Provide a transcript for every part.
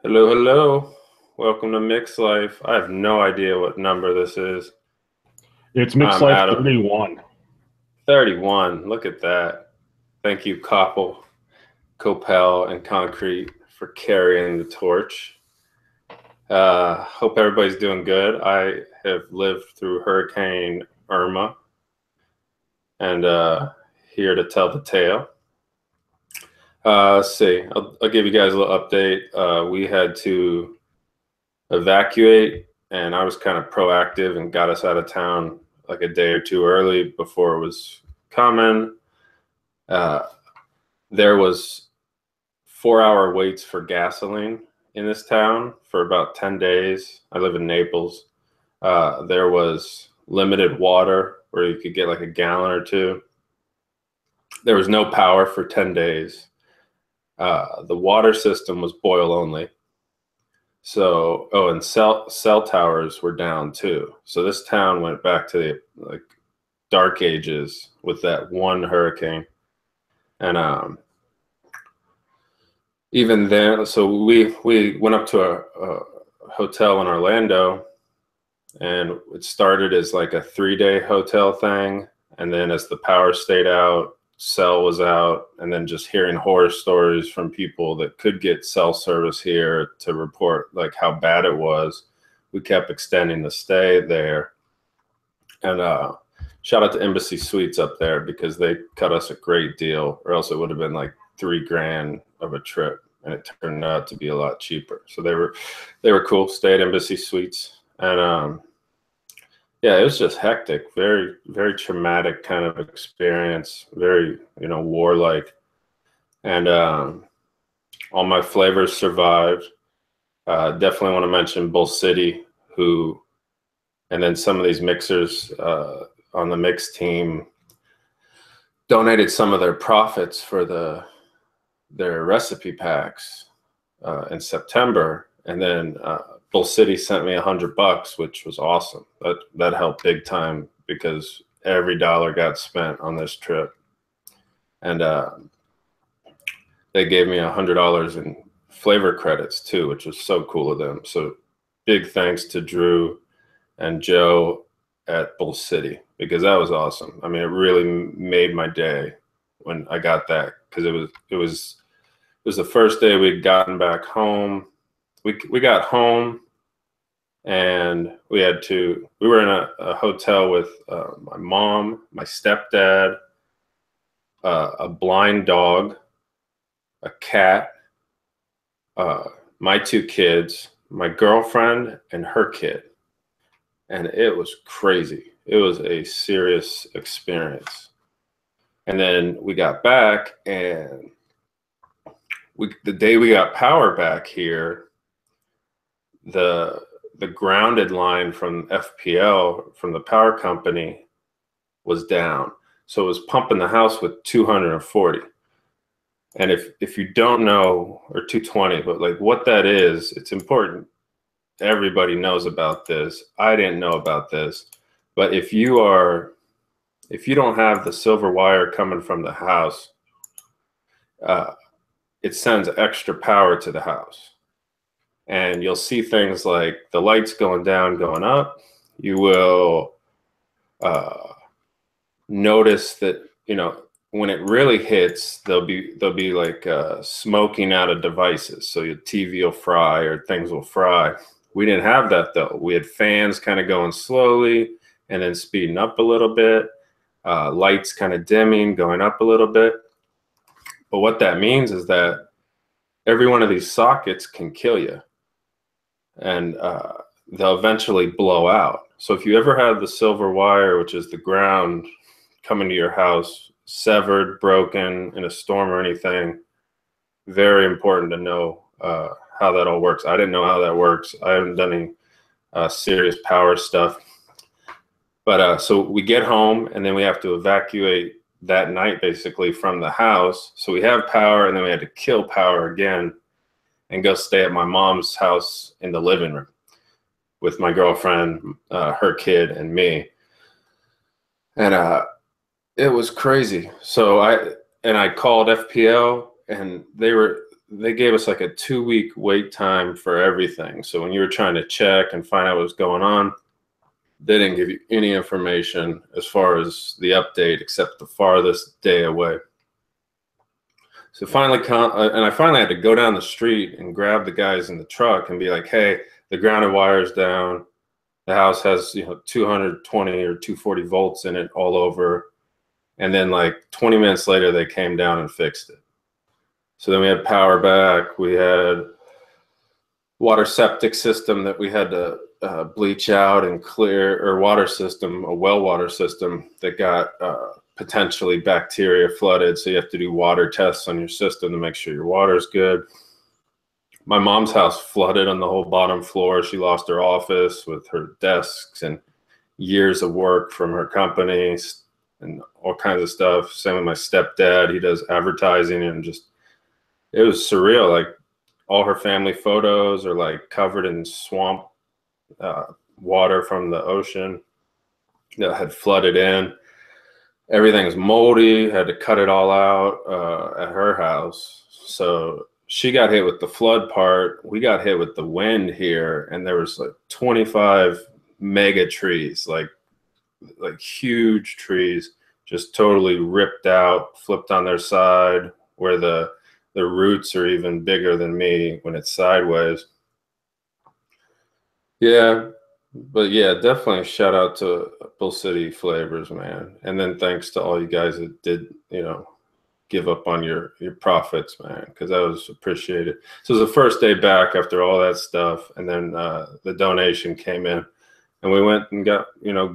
Hello, hello. Welcome to Mixlife. I have no idea what number this is. It's I'm Mixlife Adam. 31. 31. Look at that. Thank you, Koppel, Copel, and Concrete for carrying the torch. Hope everybody's doing good. I have lived through Hurricane Irma and here to tell the tale. Let's see. I'll give you guys a little update. We had to evacuate, and I was kind of proactive and got us out of town like a day or two early before it was coming. Uh, there was 4-hour waits for gasoline in this town for about 10 days. I live in Naples. There was limited water where you could get like a gallon or two. There was no power for 10 days. The water system was boil only. So, and cell towers were down too. So this town went back to the like dark ages with that one hurricane. And even then, so we went up to a hotel in Orlando, and it started as like a 3-day hotel thing, and then as the power stayed out, cell was out, and then just hearing horror stories from people that could get cell service here to report like how bad it was, we kept extending the stay there. And shout out to Embassy Suites up there because they cut us a great deal, or else it would have been like $3,000 of a trip, and it turned out to be a lot cheaper. So they were cool. Stay at Embassy Suites, and yeah, it was just hectic, very, very traumatic kind of experience, very, warlike. And all my flavors survived. Definitely want to mention Bull City, and then some of these mixers on the mix team donated some of their profits for their recipe packs in September. And then Bull City sent me $100, which was awesome. That helped big time because every dollar got spent on this trip. And they gave me $100 in flavor credits too, which was so cool of them. So big thanks to Drew and Joe at Bull City, because that was awesome. I mean, it really made my day when I got that, because it was the first day we'd gotten back home. We got home, and we were in a hotel with my mom, my stepdad, a blind dog, a cat, my 2 kids, my girlfriend, and her kid. And it was crazy. It was a serious experience. And then we got back, and the day we got power back here, the grounded line from FPL, from the power company, was down. So it was pumping the house with 240. And if you don't know, or 220, but like what that is, it's important. Everybody knows about this. I didn't know about this. But if you don't have the silver wire coming from the house, it sends extra power to the house. And you'll see things like the lights going down, going up. You will notice that, when it really hits, there'll be like smoking out of devices. So your TV will fry, or things will fry. We didn't have that though. We had fans kind of going slowly and then speeding up a little bit, lights kind of dimming, going up a little bit. But what that means is that every one of these sockets can kill you, and they'll eventually blow out. So if you ever have the silver wire, which is the ground coming to your house, severed, broken in a storm or anything, very important to know how that all works. I didn't know how that works. I haven't done any serious power stuff. But so we get home, and then we have to evacuate that night basically from the house. So we have power, and then we had to kill power again and go stay at my mom's house in the living room with my girlfriend, her kid, and me. And it was crazy. So I called FPL, and they gave us like a 2-week wait time for everything. So when you were trying to check and find out what was going on, they didn't give you any information as far as the update except the farthest day away. So finally, and I finally had to go down the street and grab the guys in the truck and be like, hey, the grounded wire's down. The house has, 220 or 240 volts in it all over. And then like 20 minutes later, they came down and fixed it. So then we had power back. We had water septic system that we had to bleach out and clear, or water system, a well water system that got potentially bacteria flooded. So you have to do water tests on your system to make sure your water's good. My mom's house flooded on the whole bottom floor. She lost her office with her desks and years of work from her companies and all kinds of stuff. Same with my stepdad. He does advertising, and just, it was surreal. Like all her family photos are like covered in swamp water from the ocean that had flooded in. Everything was moldy, had to cut it all out at her house. So she got hit with the flood part. We got hit with the wind here, and there was like 25 mega trees, like huge trees, just totally ripped out, flipped on their side, where the roots are even bigger than me when it's sideways. Yeah, but yeah, definitely shout out to Bull City Flavors, man. And then thanks to all you guys that did, give up on your profits, man, because that was appreciated. So it was the first day back after all that stuff, and then the donation came in, and we went and got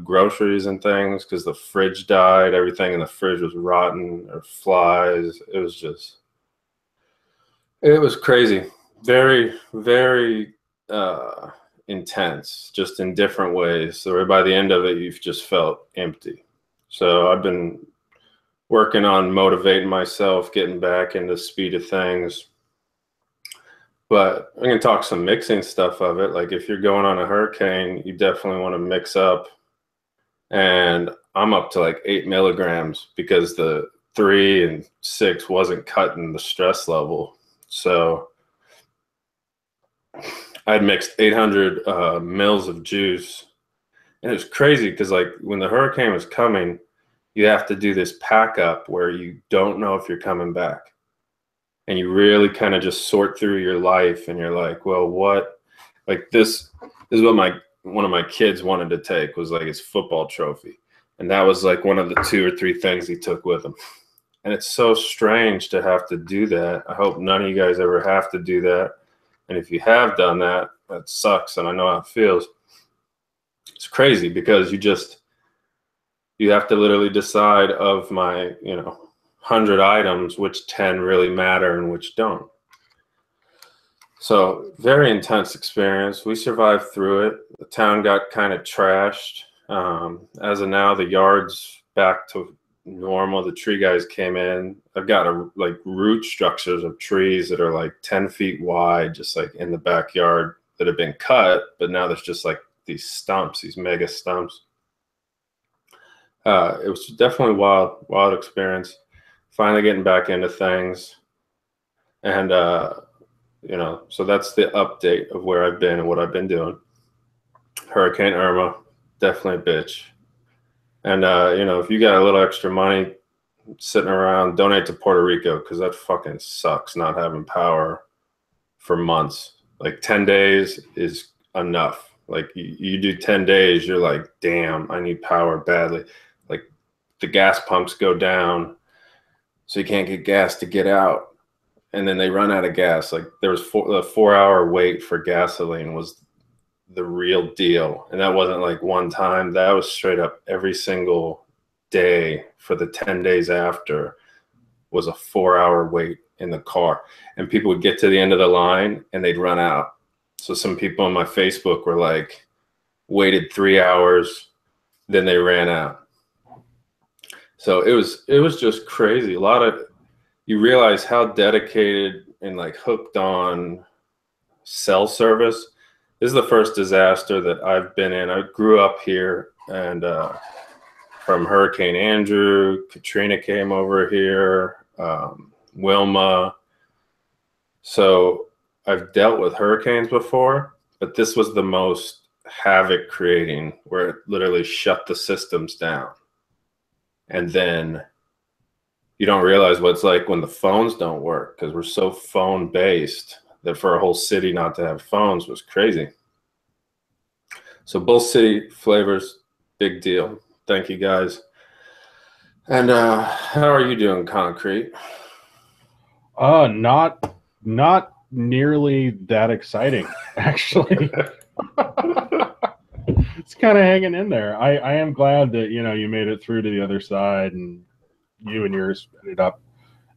groceries and things because the fridge died. Everything in the fridge was rotten or flies. It was crazy, very, very intense, just in different ways. So by the end of it, you've just felt empty. So I've been working on motivating myself, getting back into the speed of things. But I'm going to talk some mixing stuff of it. Like if you're going on a hurricane, you definitely want to mix up. And I'm up to like 8 milligrams because the 3 and 6 wasn't cutting the stress level. So I'd mixed 800 mils of juice. And it was crazy because like when the hurricane was coming, you have to do this pack up where you don't know if you're coming back. And you really kind of just sort through your life, and you're like, well, what? Like this is what one of my kids wanted to take, was like his football trophy. And that was like one of the 2 or 3 things he took with him. And it's so strange to have to do that. I hope none of you guys ever have to do that. And if you have done that, that sucks. And I know how it feels. It's crazy because you have to literally decide of my, 100 items, which 10 really matter and which don't. So very intense experience. We survived through it. The town got kind of trashed. As of now, the yard's back to normal. The tree guys came in. I've got root structures of trees that are like 10 feet wide, just like in the backyard, that have been cut, but now there's just like these stumps, these mega stumps. It was definitely wild experience. Finally getting back into things. And, so that's the update of where I've been and what I've been doing. Hurricane Irma, definitely a bitch. And, if you got a little extra money sitting around, donate to Puerto Rico, because that fucking sucks not having power for months. Like 10 days is enough. Like you do 10 days, you're like, damn, I need power badly. Like the gas pumps go down, so you can't get gas to get out. And then they run out of gas. Like there was a 4-hour wait for gasoline was the real deal. And that wasn't like one time. That was straight up every single day for the 10 days after was a 4-hour wait in the car. And people would get to the end of the line and they'd run out. So some people on my Facebook were like, waited 3 hours, then they ran out. So it was just crazy. You realize how dedicated and like hooked on cell service. This is the first disaster that I've been in. I grew up here, and from Hurricane Andrew, Katrina came over here, Wilma. So I've dealt with hurricanes before, but this was the most havoc creating, where it literally shut the systems down. And then you don't realize what it's like when the phones don't work, because we're so phone based that for a whole city not to have phones was crazy. So both city flavors, big deal. Thank you guys. And how are you doing, Concrete? Not nearly that exciting, actually. It's kind of hanging in there. I am glad that you made it through to the other side, and you and yours ended up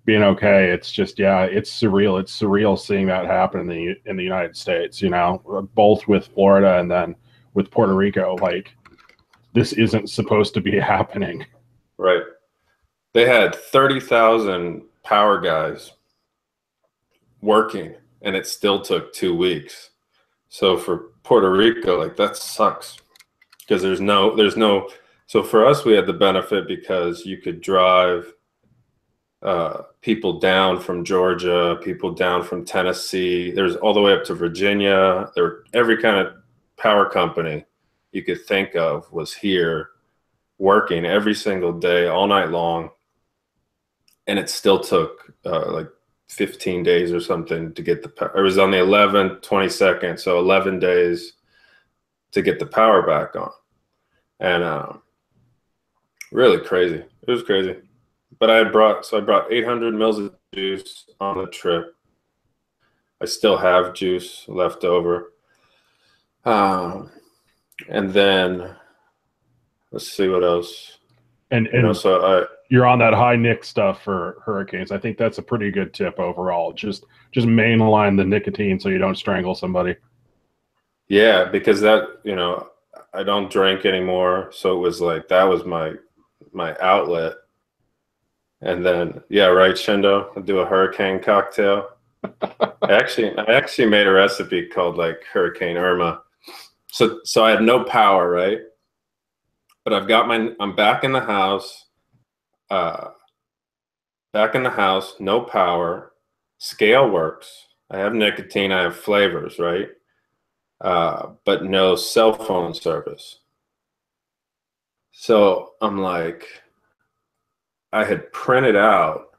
being okay. It's just, yeah, it's surreal. It's surreal seeing that happen in the United States. Both with Florida and then with Puerto Rico. Like, this isn't supposed to be happening. Right. They had 30,000 power guys working, and it still took 2 weeks. So for Puerto Rico, like, that sucks, because there's no. So for us, we had the benefit because you could drive people down from Georgia, people down from Tennessee. There's all the way up to Virginia. There were every kind of power company you could think of was here working every single day, all night long. And it still took like 15 days or something to get the power. It was on the 11th, 22nd, so 11 days to get the power back on. And really crazy. It was crazy. But I brought 800 mils of juice on the trip. I still have juice left over. And then let's see what else. And you're on that high nic stuff for hurricanes. I think that's a pretty good tip overall. Just mainline the nicotine so you don't strangle somebody. Yeah, because that, I don't drink anymore, so it was like that was my outlet. And then, yeah, right, Shindo, I'll do a hurricane cocktail. I actually made a recipe called like Hurricane Irma. So I had no power, right? But I'm back in the house. Back in the house, no power. Scale works. I have nicotine, I have flavors, right? But no cell phone service. So I'm like, I had printed out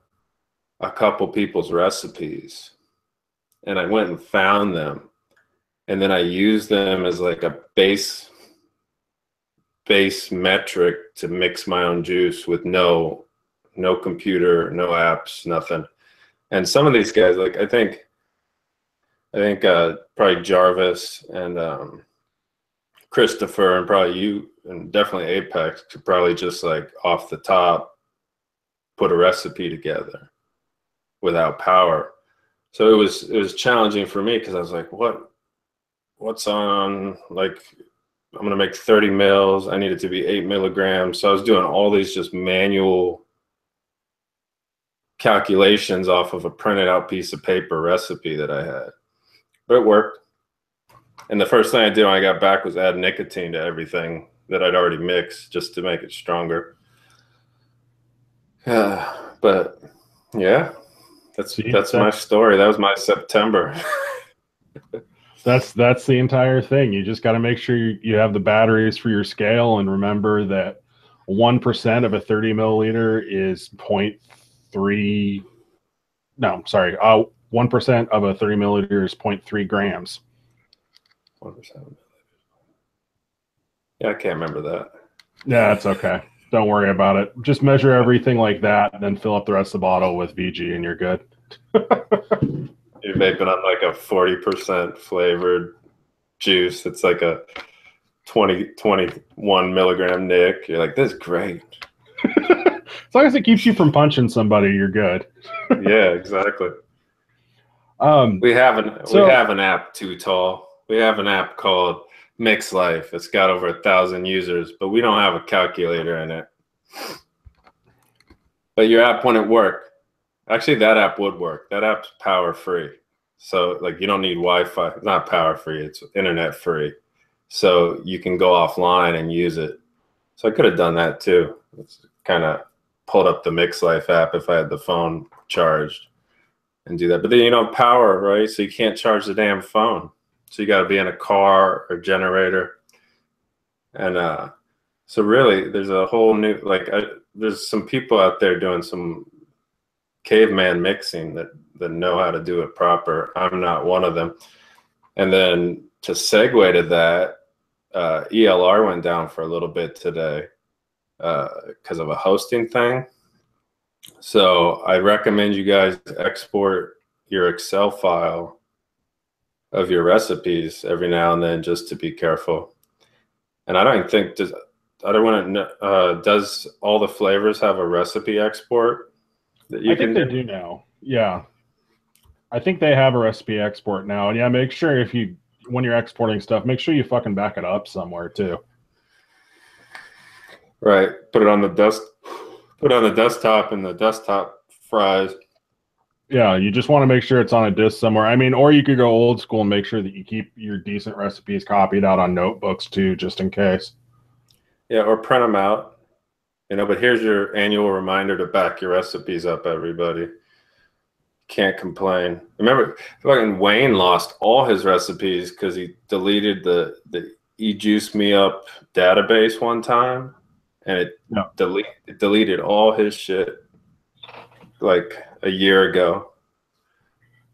a couple people's recipes, and I went and found them, and then I used them as like a base metric to mix my own juice with no computer, no apps, nothing. And some of these guys, like I think probably Jarvis and Christopher, and probably you, and definitely Apex could probably just like off the top put a recipe together without power. So it was challenging for me, because I was like, what's on, like, I'm gonna make 30 mils. I need it to be 8 milligrams. So I was doing all these just manual calculations off of a printed out piece of paper recipe that I had. But it worked. And the first thing I did when I got back was add nicotine to everything that I'd already mixed, just to make it stronger. But yeah, that's my story. That was my September. That's the entire thing. You just got to make sure you have the batteries for your scale, and remember that 1% of a 30 milliliter is 0.3. No, sorry. 1% of a 30 milliliter is 0.3 grams. 1%. Yeah, I can't remember that. Yeah, it's okay. Don't worry about it. Just measure everything like that, and then fill up the rest of the bottle with VG, and you're good. You're vaping on like a 40% flavored juice. It's like a 21 milligram nic. You're like, this is great. As long as it keeps you from punching somebody, you're good. Yeah, exactly. We have an app too tall. We have an app called Mixlife. It's got over 1,000 users, but we don't have a calculator in it. But your app wouldn't work. Actually, that app would work. That app's power free. So like, you don't need Wi-Fi. It's not power free. It's internet free. So you can go offline and use it. So I could have done that too. It's kind of pulled up the Mixlife app if I had the phone charged. and do that. But then you don't power, right? So you can't charge the damn phone. So you got to be in a car or generator. And so really, there's a whole new there's some people out there doing some caveman mixing that know how to do it proper. I'm not one of them. And then to segue to that, ELR went down for a little bit today because of a hosting thing. So I recommend you guys export your Excel file of your recipes every now and then, just to be careful. And I don't think does all the flavors have a recipe export that you can do? I think they do now. Yeah, I think they have a recipe export now. And yeah, make sure when you're exporting stuff, make sure you fucking back it up somewhere too. Right. Put it on the desktop, and the desktop fries. Yeah, you just want to make sure it's on a disk somewhere. I mean, or you could go old school and make sure that you keep your decent recipes copied out on notebooks too, just in case. Yeah, or print them out. But here's your annual reminder to back your recipes up, everybody. Can't complain. Remember, fucking Wayne lost all his recipes because he deleted the e-juice me up database one time, and it deleted all his shit like a year ago.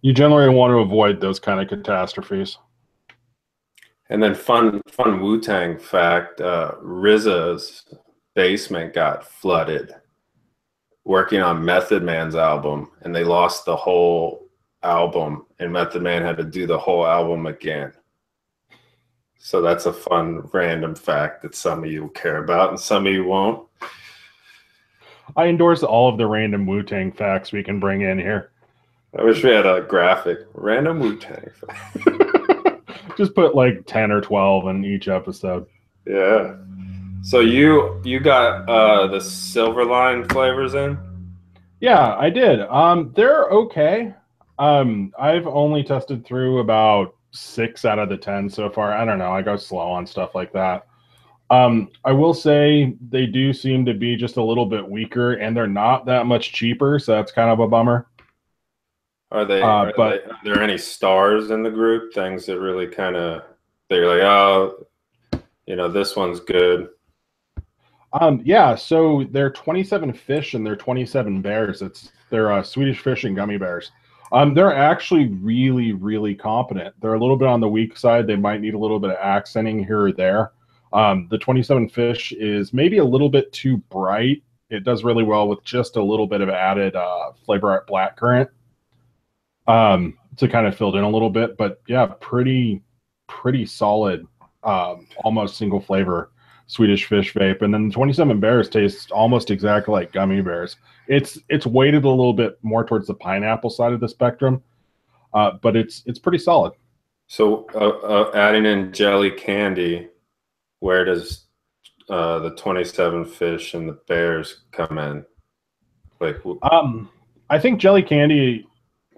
You generally want to avoid those kind of catastrophes. And then fun Wu-Tang fact, RZA's basement got flooded working on Method Man's album, and they lost the whole album, and Method Man had to do the whole album again. So that's a fun random fact that some of you will care about and some of you won't. I endorse all of the random Wu-Tang facts we can bring in here. I wish we had a graphic. Random Wu-Tang fact. Just put like 10 or 12 in each episode. Yeah. So you got the Silverline flavors in? Yeah, I did. They're okay. I've only tested through about 6 out of the 10 so far. I don't know. I go slow on stuff like that. I will say they do seem to be just a little bit weaker, and they're not that much cheaper, so that's kind of a bummer. Are there any stars in the group? Things that really kind of they're like, oh, this one's good. Yeah, so they're 27 fish and they're 27 bears. They're Swedish fish and gummy bears. They're actually really, really competent. They're a little bit on the weak side. They might need a little bit of accenting here or there. The 27 fish is maybe a little bit too bright. It does really well with just a little bit of added flavor art blackcurrant to kind of fill it in a little bit. But yeah, pretty solid, almost single flavor Swedish fish vape. And then the 27 bears taste almost exactly like gummy bears. It's weighted a little bit more towards the pineapple side of the spectrum, but it's pretty solid. So adding in jelly candy, where does the 27 fish and the bears come in? Like, I think jelly candy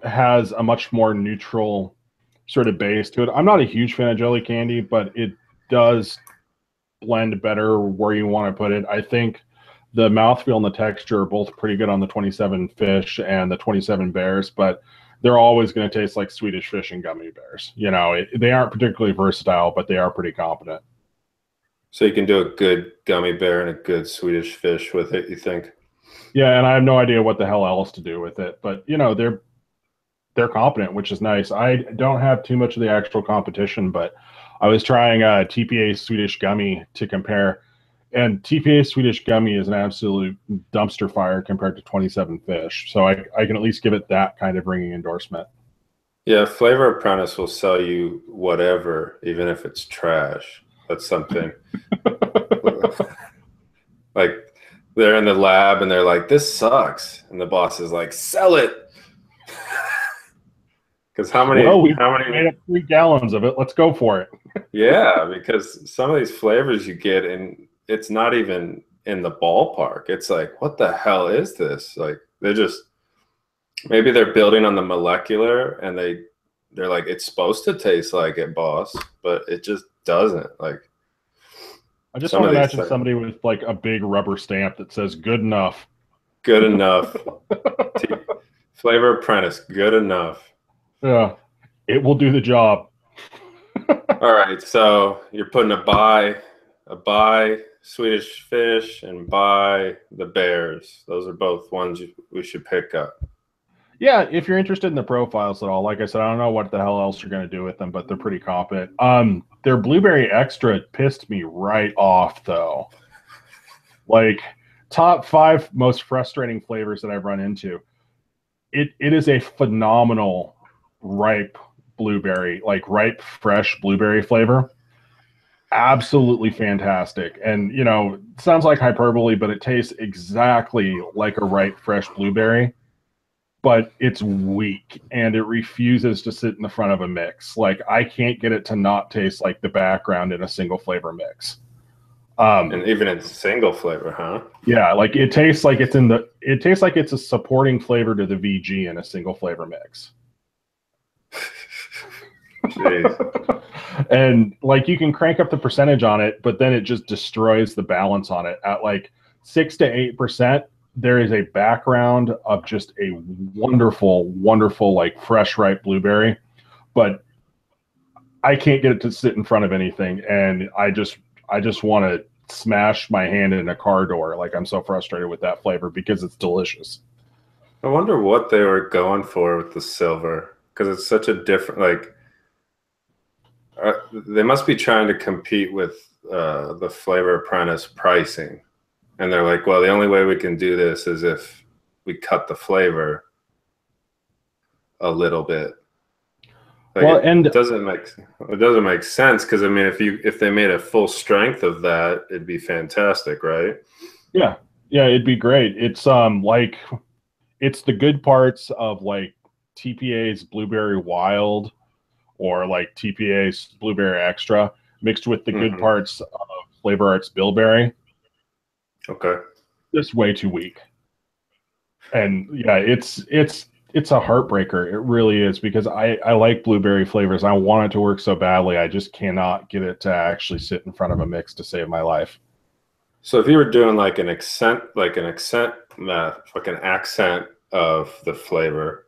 has a much more neutral sort of base to it. I'm not a huge fan of jelly candy, but it does blend better where you want to put it. I think the mouthfeel and the texture are both pretty good on the 27 fish and the 27 bears, but they're always going to taste like Swedish fish and gummy bears. They aren't particularly versatile, but they are pretty competent. So you can do a good gummy bear and a good Swedish fish with it, you think? Yeah, and I have no idea what the hell else to do with it, but they're competent, which is nice. I don't have too much of the actual competition, but I was trying TPA Swedish gummy to compare, and TPA Swedish gummy is an absolute dumpster fire compared to 27 fish. So I can at least give it that kind of ringing endorsement. Yeah, Flavor Apprentice will sell you whatever, even if it's trash. That's something. Like they're in the lab and they're like, "This sucks," and the boss is like, "Sell it." Because how many made up 3 gallons of it? Let's go for it. Yeah, because some of these flavors you get, and it's not even in the ballpark. It's like, what the hell is this? Like maybe they're building on the molecular, and they're like, it's supposed to taste like it, boss, but it just doesn't. Like, I just want to imagine somebody with like a big rubber stamp that says "good enough." Good enough. Flavor Apprentice, good enough. Yeah, it will do the job. All right, so you're putting a buy Swedish Fish and buy the Bears. Those are both ones we should pick up. Yeah, if you're interested in the profiles at all, like I said, I don't know what the hell else you're going to do with them, but they're pretty competent. Their blueberry extra pissed me right off though. Like top 5 most frustrating flavors that I've run into. It is a phenomenal ripe blueberry, like ripe fresh blueberry flavor. Absolutely fantastic. And sounds like hyperbole, but it tastes exactly like a ripe fresh blueberry, but it's weak and it refuses to sit in the front of a mix. Like I can't get it to not taste like the background in a single flavor mix. And even in single flavor, huh? Yeah, like it tastes like it's a supporting flavor to the VG in a single flavor mix. Jeez. And like you can crank up the percentage on it, but then it just destroys the balance on it. At like 6 to 8%, there is a background of just a wonderful, wonderful, like fresh ripe blueberry. But I can't get it to sit in front of anything, and I just want to smash my hand in a car door. Like I'm so frustrated with that flavor because it's delicious. I wonder what they were going for with the silver, because it's such a different, like, they must be trying to compete with the Flavor Apprentice pricing. And they're like, well, the only way we can do this is if we cut the flavor a little bit. Like Well, and it doesn't make sense, because I mean, if they made a full strength of that, it'd be fantastic, right? yeah, it'd be great. It's like it's the good parts of like TPA's Blueberry Wild or like TPA's Blueberry Extra mixed with the good parts of Flavor Arts Bilberry. Okay. Just way too weak. And yeah, it's a heartbreaker. It really is, because I like blueberry flavors. I want it to work so badly. I just cannot get it to actually sit in front of a mix to save my life. So if you were doing like an accent, like an accent of the flavor,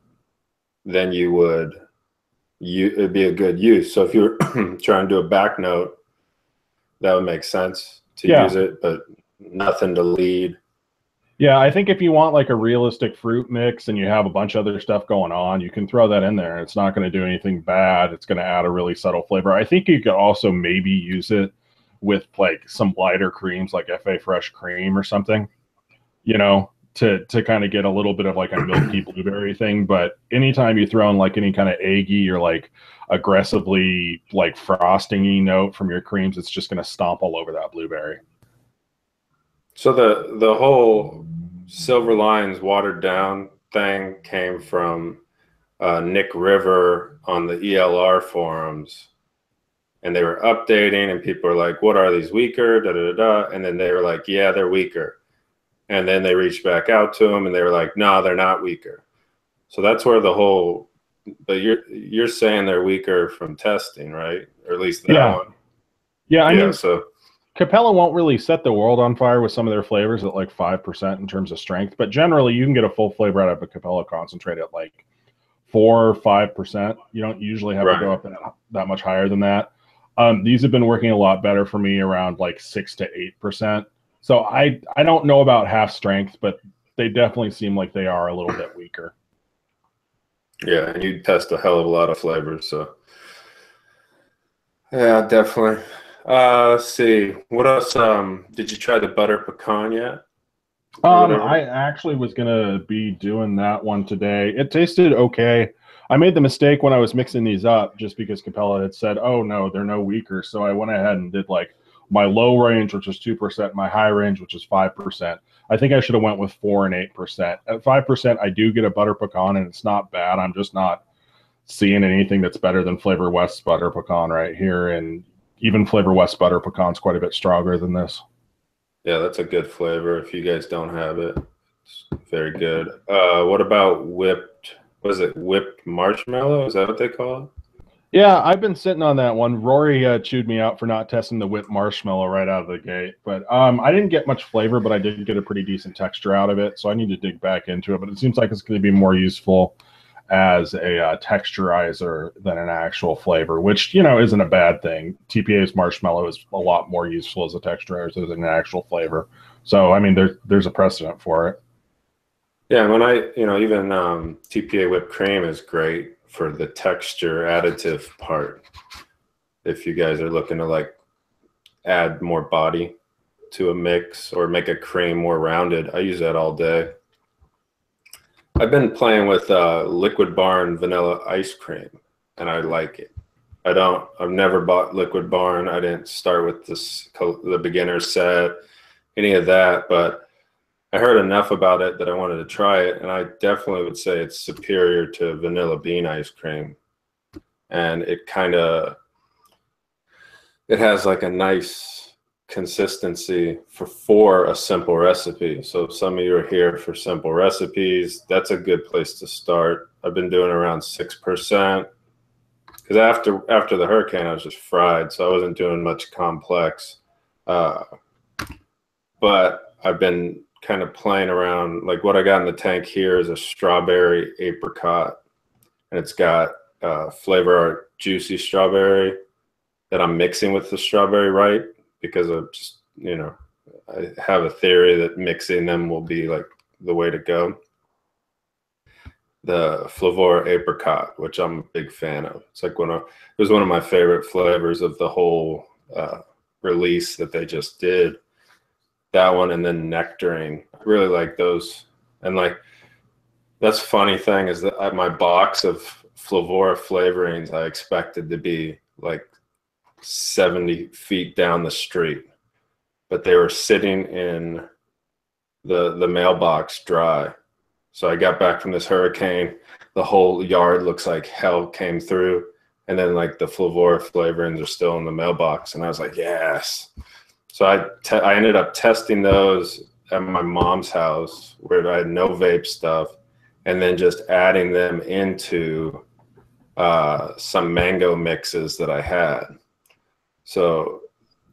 then it'd be a good use. So if you're trying to do a back note, that would make sense to use it, but nothing to lead. Yeah, I think if you want like a realistic fruit mix and you have a bunch of other stuff going on, you can throw that in there. It's not going to do anything bad. It's going to add a really subtle flavor. I think you could also maybe use it with like some lighter creams, like FA Fresh Cream or something, to kind of get a little bit of like a milky blueberry thing. But anytime you throw in like any kind of eggy or like aggressively like frosting-y note from your creams, it's just going to stomp all over that blueberry. So the whole Silver Lines watered down thing came from Nick River on the ELR forums, and they were updating, and people were like, "What are these weaker?" Da da da. And then they were like, "Yeah, they're weaker." And then they reached back out to them, and they were like, "No, they're not weaker." So that's where the whole. But you're saying they're weaker from testing, right? Or at least that one. Yeah, I mean, so Capella won't really set the world on fire with some of their flavors at like 5% in terms of strength, but generally you can get a full flavor out of a Capella concentrate at like 4 or 5%. You don't usually have to go up that much higher than that. These have been working a lot better for me around like 6 to 8%. So I don't know about half strength, but they definitely seem like they are a little bit weaker. Yeah, and you test a hell of a lot of flavors, so yeah, definitely. Let's see. What else? Did you try the butter pecan yet? I actually was gonna be doing that one today. It tasted okay. I made the mistake when I was mixing these up, just because Capella had said, "Oh no, they're no weaker." So I went ahead and did like my low range, which was 2%, my high range, which is 5%. I think I should have went with 4 and 8%. At 5%, I do get a butter pecan, and it's not bad. I'm just not seeing anything that's better than Flavor West butter pecan right here, and even Flavor West butter pecan's quite a bit stronger than this. Yeah, that's a good flavor. If you guys don't have it, it's very good. What about whipped? Was it whipped marshmallow? Is that what they call it? Yeah, I've been sitting on that one. Rory chewed me out for not testing the whipped marshmallow right out of the gate, but I didn't get much flavor, but I did get a pretty decent texture out of it. So I need to dig back into it. But it seems like it's going to be more useful as a texturizer than an actual flavor, which isn't a bad thing. TPA's marshmallow is a lot more useful as a texturizer than an actual flavor. So I mean, there's a precedent for it. Yeah, when I, even TPA whipped cream is great for the texture additive part. If you guys are looking to like add more body to a mix or make a cream more rounded, I use that all day. I've been playing with Liquid Barn vanilla ice cream, and I like it. I've never bought Liquid Barn. I didn't start with the beginner set, any of that, but I heard enough about it that I wanted to try it, and I definitely would say it's superior to vanilla bean ice cream. And it has like a nice consistency for a simple recipe. So if some of you are here for simple recipes, that's a good place to start. I've been doing around 6% because after the hurricane, I was just fried, so I wasn't doing much complex. But I've been kind of playing around. Like what I got in the tank here is a strawberry apricot, and it's got flavor art juicy strawberry that I'm mixing with the strawberry right because of just, I have a theory that mixing them will be like the way to go. The flavor apricot, which I'm a big fan of. It's like it was one of my favorite flavors of the whole release that they just did. That one, and then nectarine. I really like those. And like, that's funny thing is that my box of Flavora flavorings, I expected to be like 70 feet down the street, but they were sitting in the mailbox dry. So I got back from this hurricane, the whole yard looks like hell came through, and then like the Flavora flavorings are still in the mailbox, and I was like, yes. So I ended up testing those at my mom's house where I had no vape stuff, and then just adding them into some mango mixes that I had. So,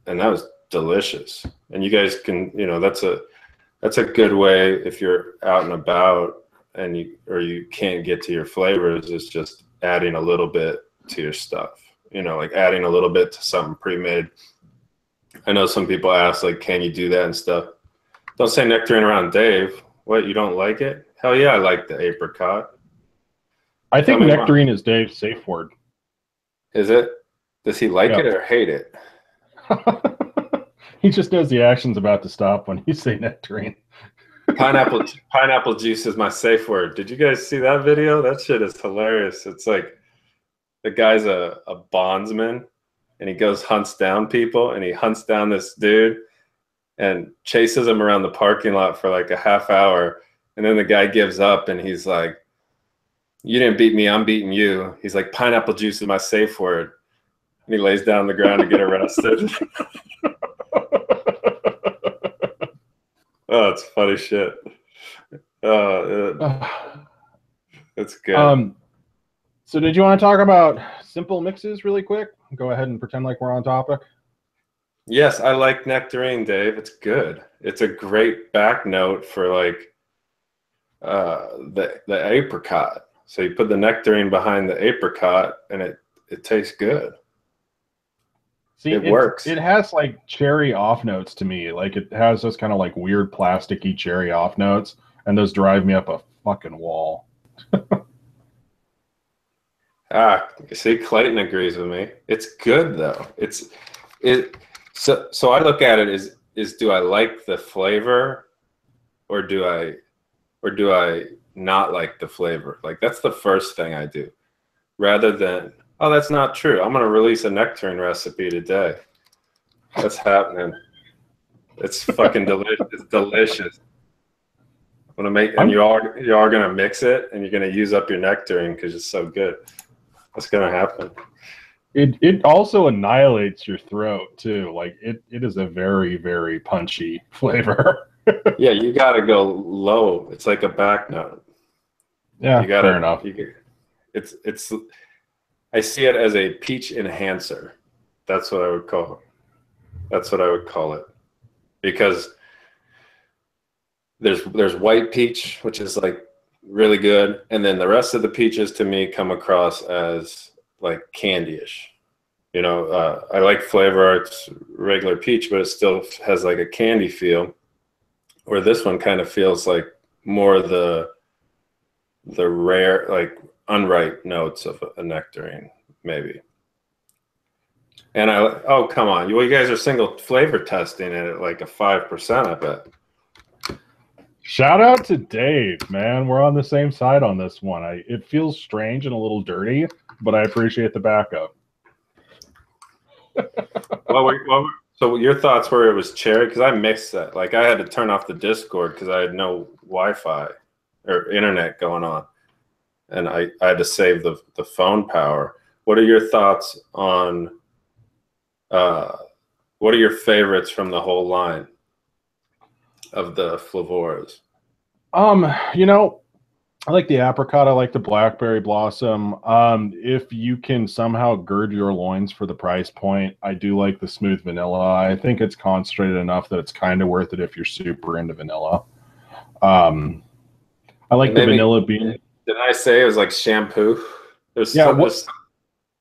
and that was delicious. And you guys can, that's a good way if you're out and about and you can't get to your flavors, is just adding a little bit to your stuff. Like adding a little bit to something pre-made. I know some people ask, like, can you do that and stuff? Don't say nectarine around Dave. What, you don't like it? Hell yeah, I like the apricot. I think nectarine is Dave's safe word. Is it? Does he like it or hate it? He just knows the action's about to stop when you say nectarine. Pineapple juice is my safe word. Did you guys see that video? That shit is hilarious. It's like the guy's a bondsman, and he hunts down people, and he hunts down this dude and chases him around the parking lot for like a half hour. And then the guy gives up, and he's like, you didn't beat me, I'm beating you. He's like, pineapple juice is my safe word. And he lays down on the ground to get arrested. Oh, it's funny shit. It's good. So did you want to talk about simple mixes really quick? Go ahead and pretend like we're on topic. Yes, I like nectarine, Dave. It's good. It's a great back note for like the apricot. So you put the nectarine behind the apricot, and it tastes good. See, it works. It has like cherry off notes to me. Like it has those kind of like weird plasticky cherry off notes, and those drive me up a fucking wall. See, Clayton agrees with me. It's good though. So I look at it is do I like the flavor, or do I not like the flavor? Like that's the first thing I do, rather than, oh, that's not true, I'm gonna release a nectarine recipe today. That's happening. It's fucking delicious. It's delicious. I'm gonna make, and you are gonna mix it, and you're gonna use up your nectarine because it's so good. That's gonna happen. It also annihilates your throat too. Like it is a very, very punchy flavor. Yeah, you gotta go low. It's like a back note. Yeah, fair enough. It's I see it as a peach enhancer. That's what I would call it. That's what I would call it, because there's white peach, which is like really good, and then the rest of the peaches to me come across as like candy-ish. You know, I like Flavor Art's regular peach, but it still has like a candy feel. Where this one kind of feels like more the rare, like unripe notes of a nectarine, maybe. And oh, come on, you guys are single flavor testing it at like a 5%, I bet. Shout out to Dave, man. We're on the same side on this one. It feels strange and a little dirty, but I appreciate the backup. So your thoughts were it was cherry? Because I mixed that. Like I had to turn off the Discord because I had no Wi-Fi or internet going on, and I had to save the phone power. What are your thoughts on? What are your favorites from the whole line of the Flavoras? You know, I like the apricot. I like the blackberry blossom. If you can somehow gird your loins for the price point, I do like the smooth vanilla. I think it's concentrated enough that it's kind of worth it if you're super into vanilla. I like the vanilla bean. Did I say it was like shampoo? There's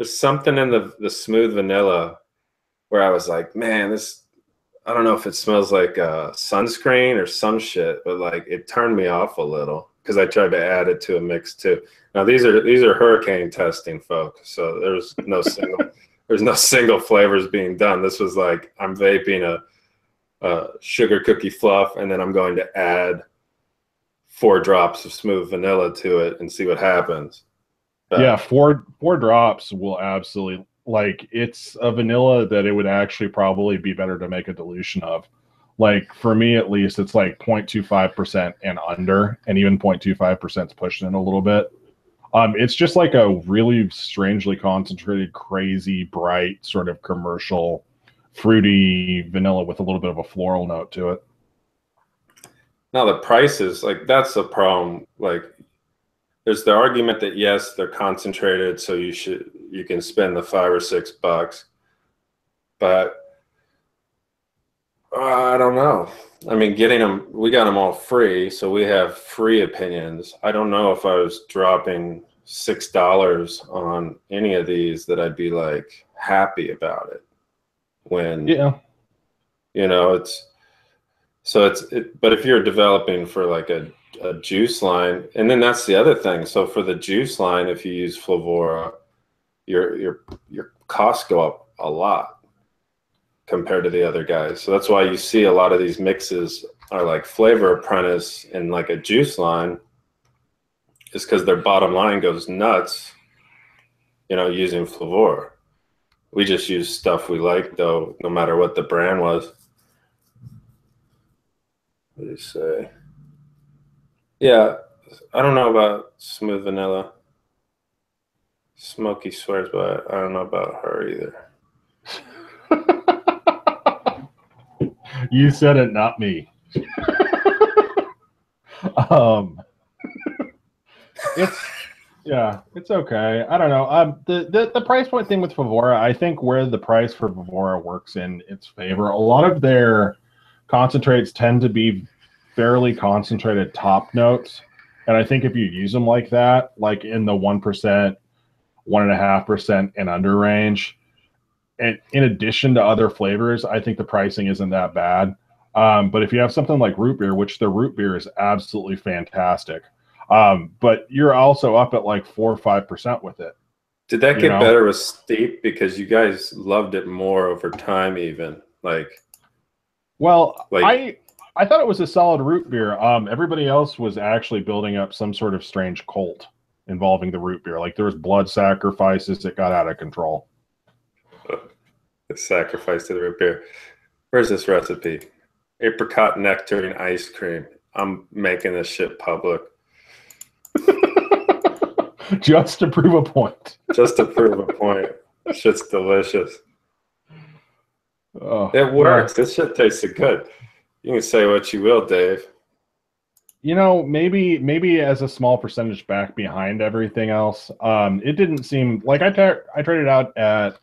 something in the smooth vanilla where I was like, man, this. I don't know if it smells like sunscreen or some shit, but like it turned me off a little because I tried to add it to a mix too. Now these are hurricane testing, folks. So there's no single flavors being done. This was like I'm vaping a sugar cookie fluff, and then I'm going to add 4 drops of smooth vanilla to it and see what happens. But, yeah, four drops will absolutely. Like, it's a vanilla that it would actually probably be better to make a dilution of. Like, for me at least, it's like 0.25% and under, and even 0.25% is pushing it a little bit. It's just like a really strangely concentrated, crazy, bright, sort of commercial, fruity vanilla with a little bit of a floral note to it. Now, the prices, like, that's the problem. Like, there's the argument that yes, they're concentrated, so you can spend the $5 or $6, but I don't know. I mean, we got them all free, so we have free opinions. I don't know if I was dropping $6 on any of these that I'd be like happy about it. When you know but if you're developing for like a juice line, and then that's the other thing. So for the juice line, if you use Flavora, your costs go up a lot compared to the other guys. So that's why you see a lot of these mixes are like Flavor Apprentice in like a juice line, is because their bottom line goes nuts, using Flavora. We just use stuff we like, though, no matter what the brand was. What do you say? Yeah, I don't know about smooth vanilla. Smokey swears, but I don't know about her either. You said it, not me. It's okay. I don't know. The price point thing with Favora, I think where the price for Favora works in its favor, a lot of their concentrates tend to be fairly concentrated top notes. And I think if you use them like that, like in the 1%, 1.5% and under range, and in addition to other flavors, I think the pricing isn't that bad. But if you have something like root beer, which the root beer is absolutely fantastic, but you're also up at like 4 or 5% with it. Did that get better with steep? Because you guys loved it more over time, even I thought it was a solid root beer. Everybody else was actually building up some sort of strange cult involving the root beer. Like there was blood sacrifices that got out of control. The sacrifice to the root beer. Where's this recipe? Apricot nectarine ice cream. I'm making this shit public. Just to prove a point. Just to prove a point. Shit's delicious. Oh, it works. This shit tasted good. You can say what you will, Dave. You know, maybe as a small percentage back behind everything else. It didn't seem like I traded out at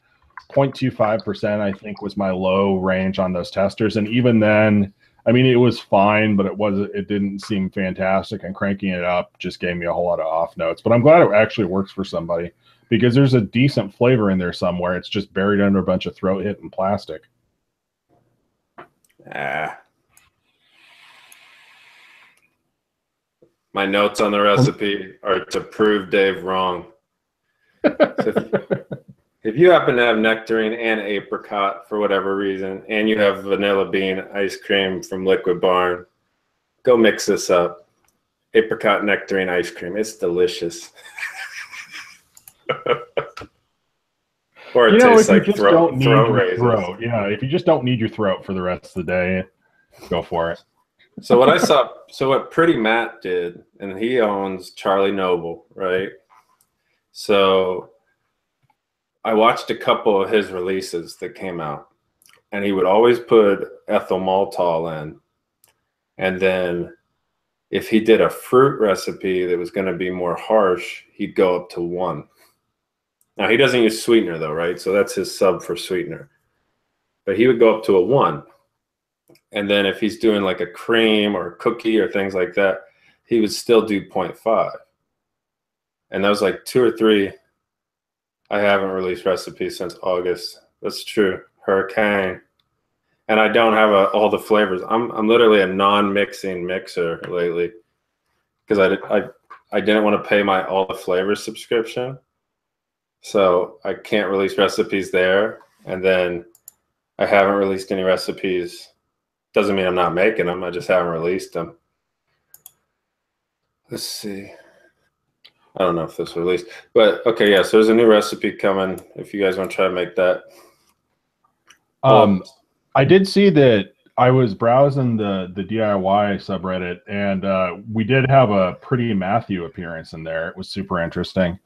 0.25%, I think was my low range on those testers. And even then, I mean, it was fine, but it didn't seem fantastic. And cranking it up just gave me a whole lot of off notes. But I'm glad it actually works for somebody because there's a decent flavor in there somewhere. It's just buried under a bunch of throat hit and plastic. Ah. My notes on the recipe are to prove Dave wrong. So if you happen to have nectarine and apricot for whatever reason, and you have vanilla bean ice cream from Liquid Barn, go mix this up. Apricot nectarine ice cream. It's delicious. Or it tastes like throat raisins. Yeah, if you just don't need your throat for the rest of the day, go for it. So what Pretty Matt did, and he owns Charlie Noble, right? So I watched a couple of his releases that came out, and he would always put ethyl maltol in. And then if he did a fruit recipe that was going to be more harsh, he'd go up to 1. Now, he doesn't use sweetener, though, right? So that's his sub for sweetener. But he would go up to a 1. And then if he's doing like a cream or a cookie or things like that, he would still do 0.5. And that was like 2 or 3. I haven't released recipes since August. That's true. Hurricane. And I don't have all the flavors. I'm literally a non-mixing mixer lately because I didn't want to pay my all the flavors subscription. So I can't release recipes there. And then I haven't released any recipes. Doesn't mean I'm not making them. I just haven't released them. Let's see. I don't know if this was released. But okay, yeah, so there's a new recipe coming if you guys want to try to make that. I did see that I was browsing the DIY subreddit, and we did have a Pretty Matthew appearance in there. It was super interesting.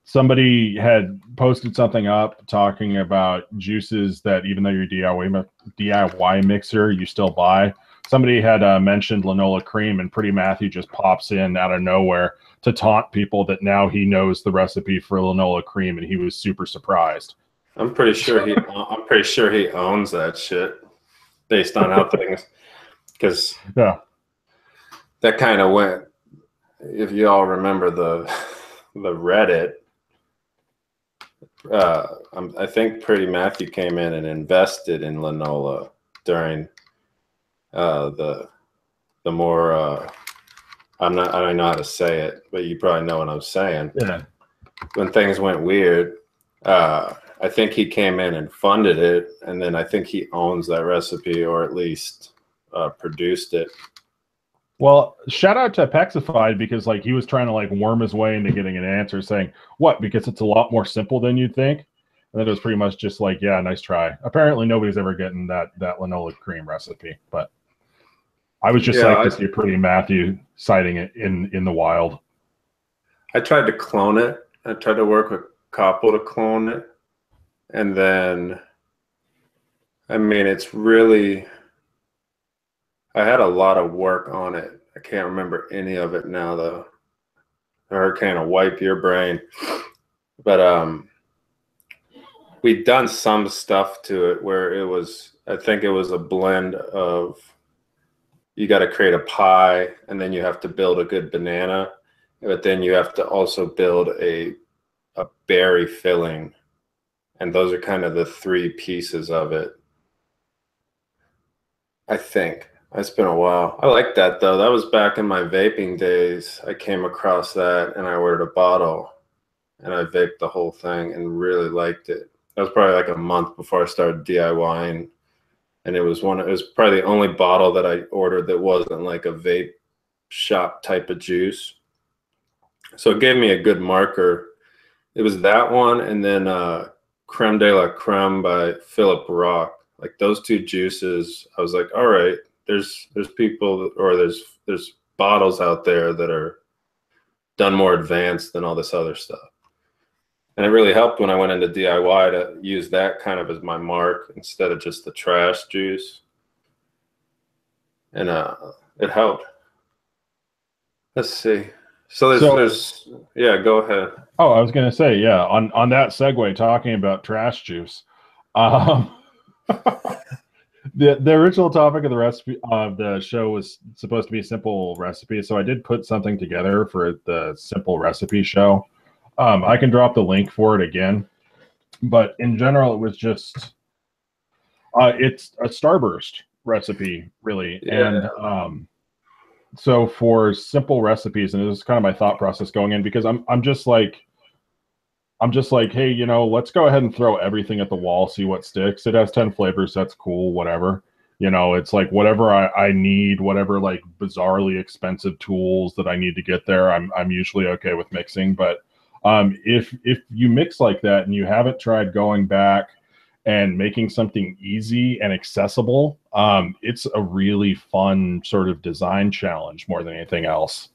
Somebody had posted something up talking about juices that even though you're DIY mixer, you still buy. Somebody had mentioned Lanola cream, and Pretty Matthew just pops in out of nowhere to taunt people that now he knows the recipe for Lanola cream, and he was super surprised. I'm pretty sure he owns that shit based on how things, because yeah, that kind of went. If you all remember the Reddit, I think Pretty Matthew came in and invested in Lanola during the more I don't know how to say it, but you probably know what I'm saying. Yeah. When things went weird, I think he came in and funded it, and then I think he owns that recipe, or at least produced it. Well, shout out to Pexified, because like he was trying to like worm his way into getting an answer, saying what, because it's a lot more simple than you'd think. And then it was pretty much just like, yeah, nice try. Apparently nobody's ever getting that Lanola cream recipe, but I was just to see Pretty Matthew citing it in the wild. I tried to clone it. I tried to work with Koppel to clone it. And then, I mean, it's really, I had a lot of work on it. I can't remember any of it now, though. Hurricane will wipe your brain. But we'd done some stuff to it where it was, I think it was a blend of, you got to create a pie, and then you have to build a good banana, but then you have to also build a berry filling. And those are kind of the 3 pieces of it, I think. It's been a while. I like that, though. That was back in my vaping days. I came across that, and I ordered a bottle, and I vaped the whole thing and really liked it. That was probably like a month before I started DIYing. And it was probably the only bottle that I ordered that wasn't like a vape shop type of juice. So it gave me a good marker. It was that one, and then Creme de la Creme by Philip Rock. Like those 2 juices, I was like, all right, there's people, or there's bottles out there that are done more advanced than all this other stuff. And it really helped when I went into DIY to use that kind of as my mark instead of just the trash juice. And it helped. Let's see. So So, there's yeah, go ahead. oh, I was going to say, yeah, on that segue, talking about trash juice. Um, the original topic of the recipe of the show was supposed to be a simple recipe, so I did put something together for the simple recipe show. I can drop the link for it again, but in general, it was just it's a starburst recipe, really, and Yeah. so for simple recipes, and this is kind of my thought process going in because I'm just like, hey, let's go ahead and throw everything at the wall, see what sticks. It has 10 flavors, that's cool, whatever. It's like whatever I need, whatever like bizarrely expensive tools that I need to get there, I'm usually okay with mixing. But if you mix like that and you haven't tried going back and making something easy and accessible, it's a really fun sort of design challenge more than anything else.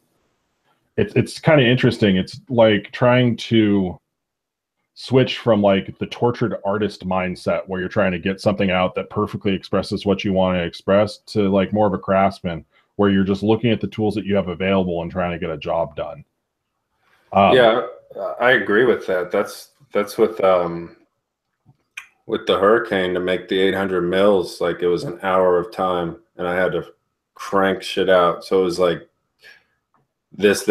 It's kind of interesting. It's like trying to switch from like the tortured artist mindset where you're trying to get something out that perfectly expresses what you want to express to like more of a craftsman where you're just looking at the tools that you have available and trying to get a job done. Um, Yeah, I agree with that. That's with the hurricane to make the 800 mils, like it was an hour of time and I had to crank shit out. So it was like this.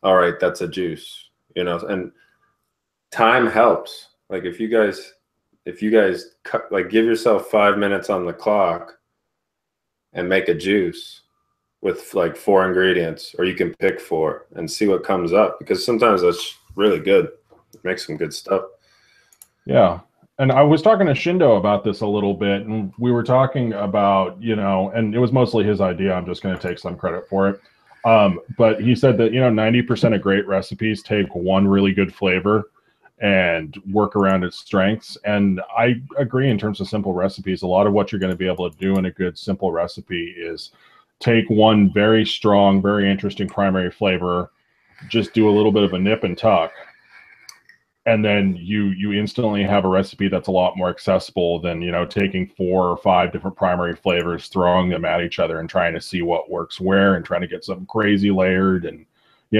All right, that's a juice, and time helps. Like if you guys cut, like give yourself 5 minutes on the clock and make a juice with like four ingredients, or you can pick four and see what comes up because sometimes that's really good. Make some good stuff. yeah. And I was talking to Shindo about this a little bit, and we were talking about, and it was mostly his idea. I'm just going to take some credit for it. But he said that, 90% of great recipes take one really good flavor and work around its strengths. And I agree in terms of simple recipes. A lot of what you're going to be able to do in a good simple recipe is take one very strong, very interesting primary flavor, just do a little bit of a nip and tuck, and then you instantly have a recipe that's a lot more accessible than taking four or five different primary flavors, throwing them at each other and trying to see what works where and trying to get something crazy layered and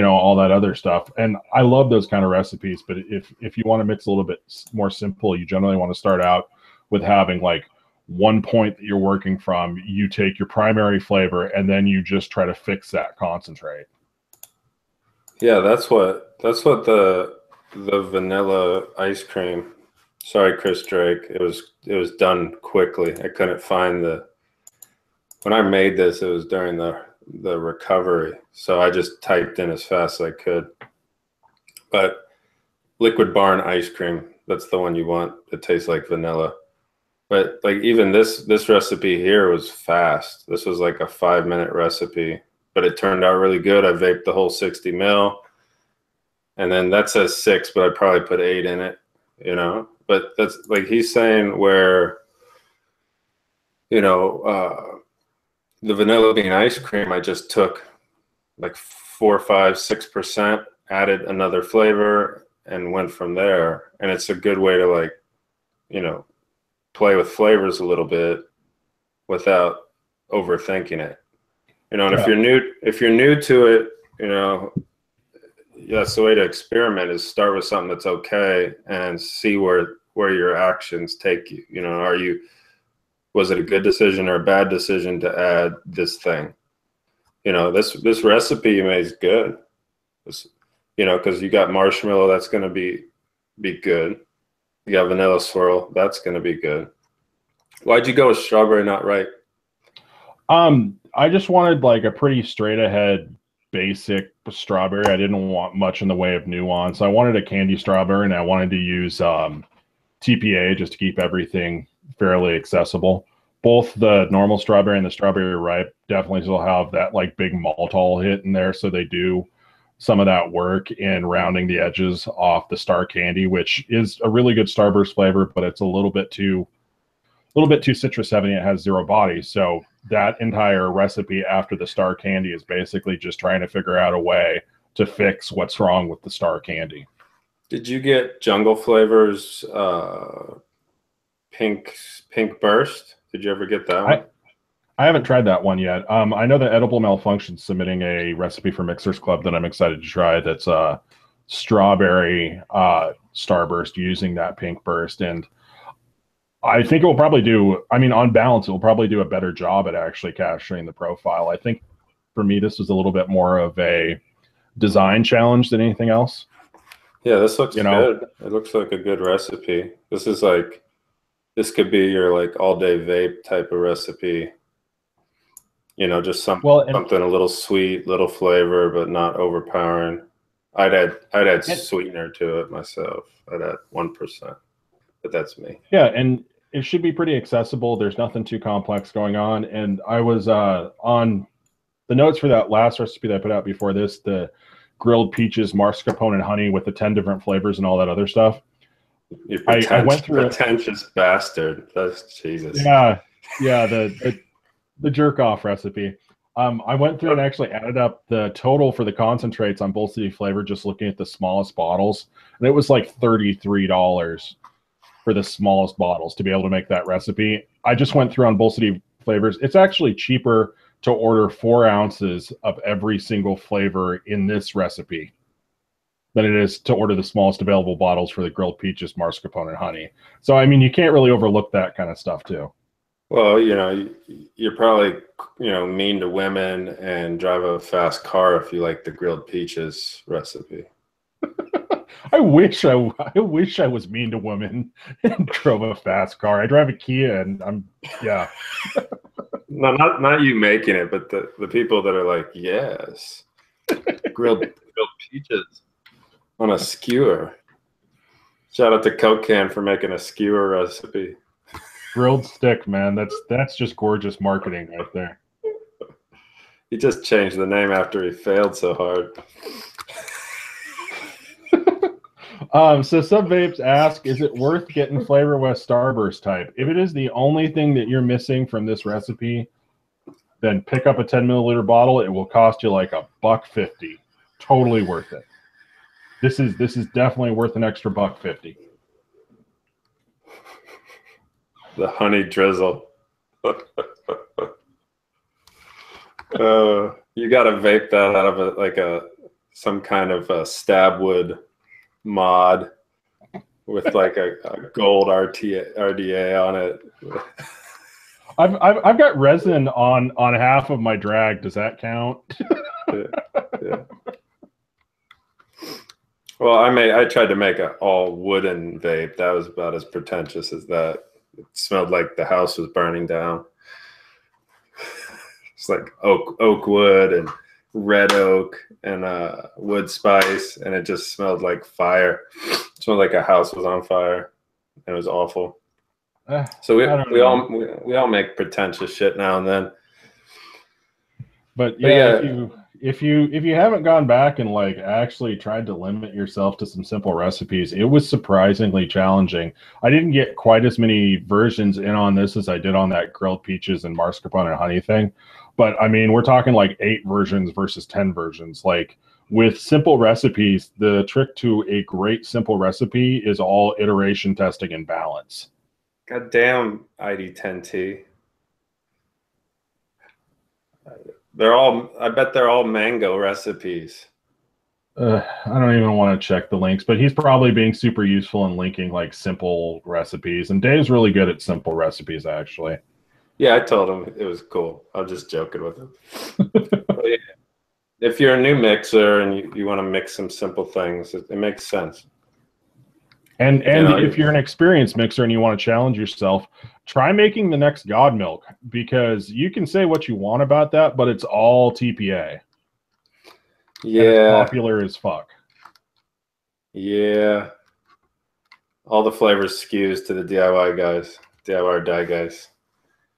all that other stuff. And I love those kind of recipes, but if you want to mix a little bit more simple, you generally want to start out with having like one point that you're working from. You take your primary flavor and then you just try to fix that concentrate. Yeah, that's what the vanilla ice cream. Sorry, Chris Drake. It was done quickly. I couldn't find the when I made this. It was during the recovery, so I just typed in as fast as I could. But Liquid Barn ice cream, that's the one you want. It tastes like vanilla. But like even this recipe here was fast. This was like a 5 minute recipe, but it turned out really good. I vaped the whole 60 mil. And then that says 6, but I'd probably put 8 in it. But that's like he's saying where, you know, the vanilla bean ice cream, I just took like 4, 5, 6%, added another flavor, and went from there. And it's a good way to like, you know, play with flavors a little bit without overthinking it. And Yeah. if you're new to it, that's the way to experiment is start with something that's okay and see where your actions take you. Was it a good decision or a bad decision to add this thing? This recipe you made is good. Because you got marshmallow, that's going to be good. You got vanilla swirl, that's going to be good. Why'd you go with strawberry not right? I just wanted like a pretty straight ahead basic strawberry. I didn't want much in the way of nuance. I wanted a candy strawberry and I wanted to use TPA just to keep everything fairly accessible. Both the normal strawberry and the strawberry ripe definitely still have that like big maltol hit in there, so they do some of that work in rounding the edges off the star candy, which is a really good starburst flavor, but it's a little bit too citrus heavy. It has zero body. So that entire recipe after the star candy is basically just trying to figure out a way to fix what's wrong with the star candy. Did you get Jungle Flavors pink burst? Did you ever get that one? I I haven't tried that one yet. I know that Edible Malfunction's submitting a recipe for Mixers Club that I'm excited to try. That's strawberry starburst using that pink burst, and I think it will probably do. I mean, on balance, it will probably do a better job at actually capturing the profile. I think for me, this was a little bit more of a design challenge than anything else. Yeah, this looks good. It looks like a good recipe. This could be your like all day vape type of recipe. Just something a little sweet, little flavor, but not overpowering. I'd add sweetener to it myself. I'd add 1%, but that's me. Yeah, and it should be pretty accessible. There's nothing too complex going on. And I was on the notes for that last recipe that I put out before this, the grilled peaches, mascarpone, and honey with the 10 different flavors and all that other stuff. I went through pretentious bastard. That's Jesus. Yeah, the jerk off recipe. I went through and actually added up the total for the concentrates on Bull City Flavor, just looking at the smallest bottles, and it was like $33 for the smallest bottles to be able to make that recipe. I just went through on Bull City Flavors. It's actually cheaper to order 4 ounces of every single flavor in this recipe than it is to order the smallest available bottles for the grilled peaches, mascarpone, and honey. So, I mean, you can't really overlook that kind of stuff too. Well, you're probably, mean to women and drive a fast car if you like the grilled peaches recipe. I wish I was mean to women and drove a fast car. I drive a Kia, and yeah. No, not you making it, but the people that are like, yes, grilled peaches on a skewer. Shout out to Coke Can for making a skewer recipe. Grilled stick, man. That's just gorgeous marketing right there. He just changed the name after he failed so hard. So some vapes ask, is it worth getting Flavor West Starburst type? If it is the only thing that you're missing from this recipe, then pick up a 10 milliliter bottle. It will cost you like $1.50. Totally worth it. This is definitely worth an extra $1.50. The honey drizzle. You got to vape that out of some kind of stab wood mod with like a gold RDA on it. I've got resin on half of my drag. Does that count? Yeah. Well, I tried to make an all wooden vape. That was about as pretentious as that. It smelled like the house was burning down. It's like oak wood and red oak and wood spice, and it just smelled like fire. It smelled like a house was on fire. It was awful. So we all make pretentious shit now and then. But yeah, if you haven't gone back and like actually tried to limit yourself to some simple recipes, it was surprisingly challenging. I didn't get quite as many versions in on this as I did on that grilled peaches and mascarpone and honey thing. But I mean, we're talking like 8 versions versus 10 versions. Like with simple recipes, the trick to a great simple recipe is all iteration testing and balance. Goddamn ID10T. I bet they're all mango recipes. I don't even want to check the links, but he's probably being super useful in linking like simple recipes. And Dave's really good at simple recipes, actually. Yeah, I told him it was cool. I'm just joking with him. Yeah, if you're a new mixer and you want to mix some simple things, it makes sense. And if you're an experienced mixer and you want to challenge yourself, try making the next God Milk, because you can say what you want about that, but it's all TPA. Yeah. And it's popular as fuck. Yeah. All the flavors skews to the DIY guys, DIY or die guys.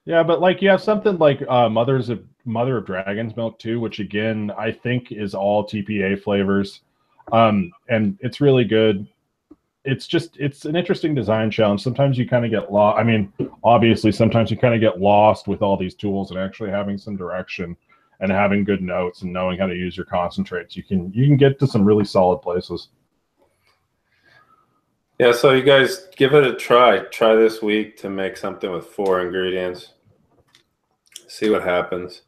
Yeah, but like you have something like Mother of Dragon's Milk too, which again I think is all TPA flavors, and it's really good. It's an interesting design challenge. Sometimes you kind of get lost. I mean, obviously, sometimes you kind of get lost with all these tools, and actually having some direction and having good notes and knowing how to use your concentrates, you can get to some really solid places. Yeah, so you guys give it a try. Try this week to make something with 4 ingredients. see what happens.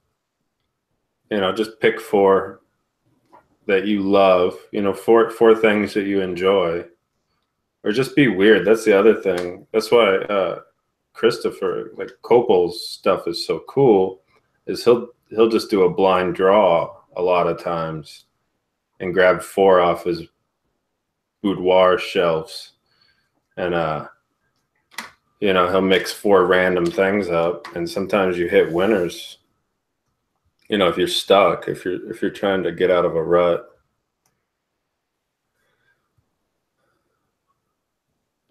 You know, just pick 4 that you love, you know, four things that you enjoy, or just be weird. That's the other thing. That's why Christopher, like Copel's stuff is so cool, is he'll just do a blind draw a lot of times and grab 4 off his boudoir shelves, and you know, he'll mix 4 random things up, and sometimes you hit winners. You know, if you're stuck, if you're trying to get out of a rut.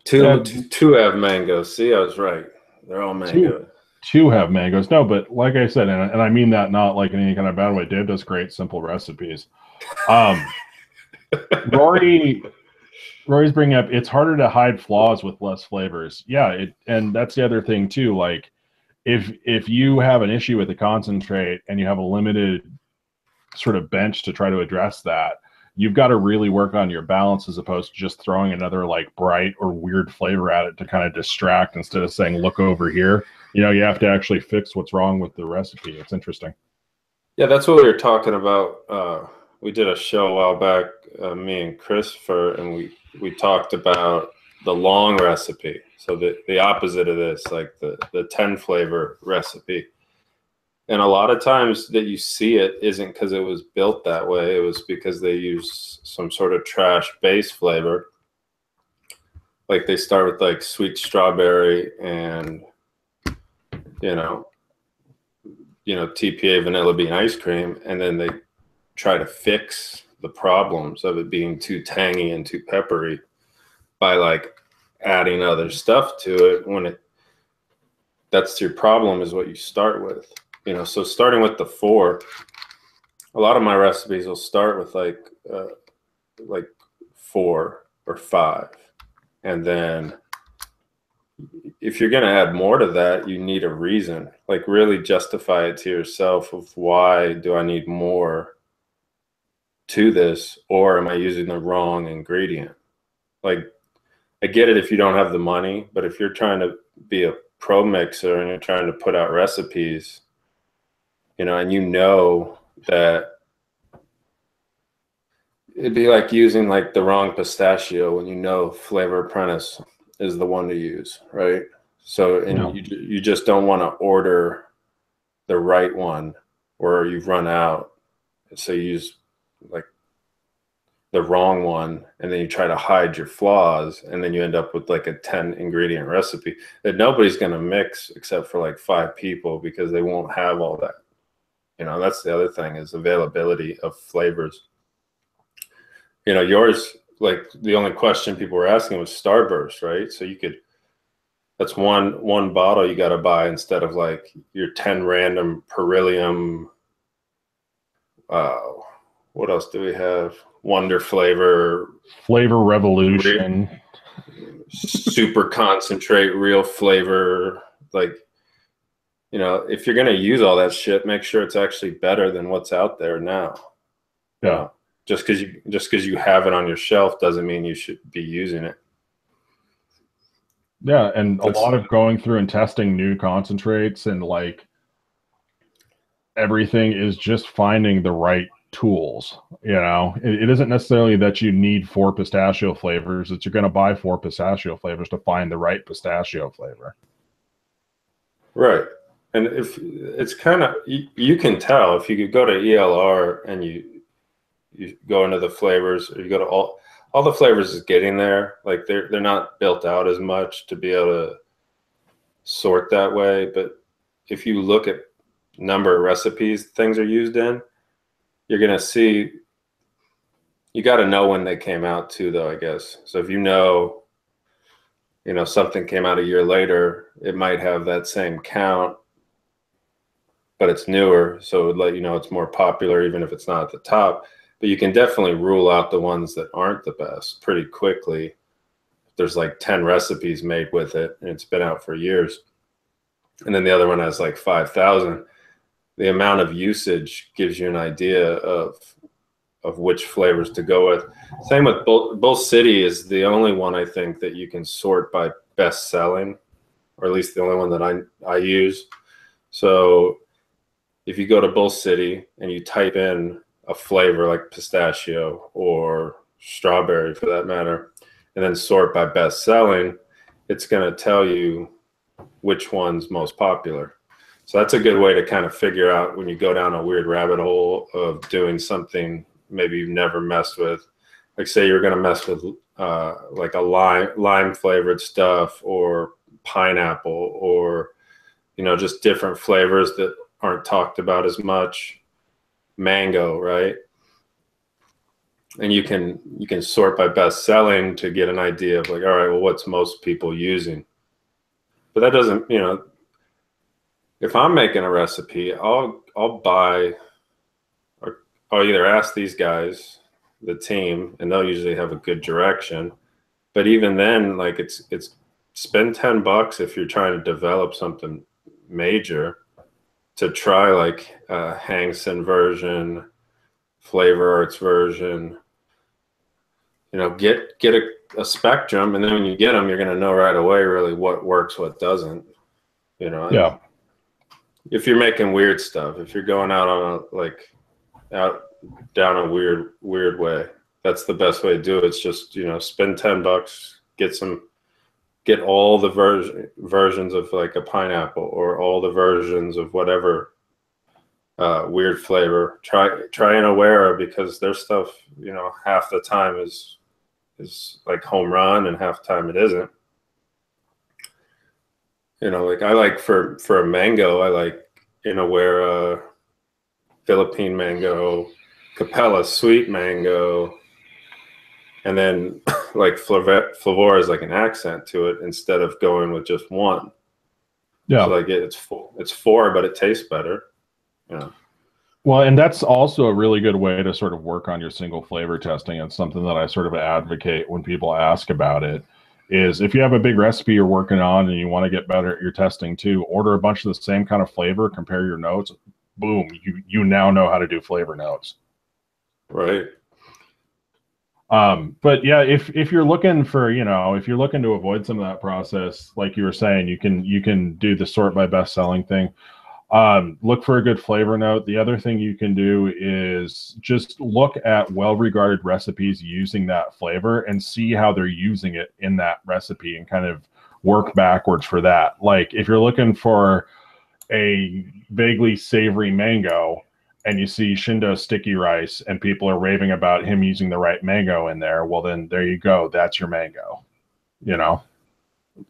Two have mangoes. See, I was right. They're all mango. Two have mangoes. No, but like I said, and I mean that not like in any kind of bad way. Dave does great, simple recipes. Rory's bringing up, it's harder to hide flaws with less flavors. Yeah, and that's the other thing too. Like, if you have an issue with the concentrate and you have a limited sort of bench to try to address that, you've got to really work on your balance as opposed to just throwing another like bright or weird flavor at it to kind of distract instead of saying, look over here. You know, you have to actually fix what's wrong with the recipe. It's interesting. Yeah, that's what we were talking about. We did a show a while back, me and Christopher, and we talked about the long recipe. So the opposite of this, like the 10 flavor recipe. And a lot of times that you see it isn't because it was built that way. It was because they use some sort of trash base flavor. Like they start with like sweet strawberry and, you know, TPA vanilla bean ice cream. And then they try to fix the problems of it being too tangy and too peppery by like adding other stuff to it when that's your problem is what you start with. You know, so starting with the 4, a lot of my recipes will start with like 4 or 5. And then if you're going to add more to that, you need a reason, like really justify it to yourself of why do I need more to this, or am I using the wrong ingredient? Like, I get it if you don't have the money, but if you're trying to be a pro mixer and you're trying to put out recipes, you know, and you know that it'd be like using like the wrong pistachio when you know Flavor Apprentice is the one to use, right? So, and you just don't want to order the right one or you've run out. So you use like the wrong one, and then you try to hide your flaws, and then you end up with like a 10 ingredient recipe that nobody's going to mix except for like 5 people because they won't have all that. You know, that's the other thing is availability of flavors. You know, yours, like the only question people were asking was Starburst, right? So you could, that's one bottle you got to buy instead of like your 10 random Perilium. What else do we have? Wonder Flavor Revolution, super concentrate, real flavor. Like, you know, if you're going to use all that shit, make sure it's actually better than what's out there now. Yeah. You know, just because you have it on your shelf doesn't mean you should be using it. Yeah, and a lot of going through and testing new concentrates and like everything is just finding the right tools. You know, it isn't necessarily that you need 4 pistachio flavors. It's you're going to buy 4 pistachio flavors to find the right pistachio flavor. Right. And if it's kind of, you can tell if you could go to ELR and you go into the flavors, or you go to all the flavors is getting there. Like they're not built out as much to be able to sort that way. But if you look at number of recipes things are used in, you're going to see, you got to know when they came out too, though, I guess. So if you know, something came out a year later, it might have that same count, but it's newer. So it would let you know it's more popular, even if it's not at the top. But you can definitely rule out the ones that aren't the best pretty quickly. There's like 10 recipes made with it, and it's been out for years. And then the other one has like 5,000. The amount of usage gives you an idea of which flavors to go with. Same with Bull City is the only one I think that you can sort by best selling, or at least the only one that I use. So if you go to Bull City and you type in a flavor like pistachio or strawberry for that matter, and then sort by best selling, it's going to tell you which one's most popular. So that's a good way to kind of figure out when you go down a weird rabbit hole of doing something maybe you've never messed with. Like say you're going to mess with like a lime flavored stuff or pineapple or, you know, just different flavors that aren't talked about as much. Mango, right? And you can sort by best selling to get an idea of like, all right, well, what's most people using? But that doesn't, you know, if I'm making a recipe, I'll buy, or I'll either ask these guys, the team, and they'll usually have a good direction. But even then, like it's spend $10 if you're trying to develop something major to try like a Hangson version, Flavor Arts version. You know, get a spectrum, and then when you get them, you're going to know right away really what works, what doesn't. You know, Yeah. If you're making weird stuff, if you're going out on a like out down a weird way, that's the best way to do it. It's just, you know, spend $10, get all the versions of like a pineapple or all the versions of whatever weird flavor. Try and Aware, because their stuff, you know, half the time is like home run and half the time it isn't. You know, like I like for a mango, I like Aware Philippine mango, Capella sweet mango, and then like Flavor is like an accent to it instead of going with just one. Yeah. So like it's four, but it tastes better. Yeah. Well, and that's also a really good way to sort of work on your single flavor testing. It's something that I sort of advocate when people ask about it, is if you have a big recipe you're working on and you want to get better at your testing too, order a bunch of the same kind of flavor, compare your notes, boom, you now know how to do flavor notes. Right. But yeah, if you're looking for, you know, if you're looking to avoid some of that process, like you were saying, you can do the sort by best selling thing. Look for a good flavor note. The other thing you can do is just look at well-regarded recipes using that flavor and see how they're using it in that recipe and kind of work backwards for that. Like if you're looking for a vaguely savory mango and you see Shindo sticky rice and people are raving about him using the right mango in there, well, then there you go. That's your mango, you know.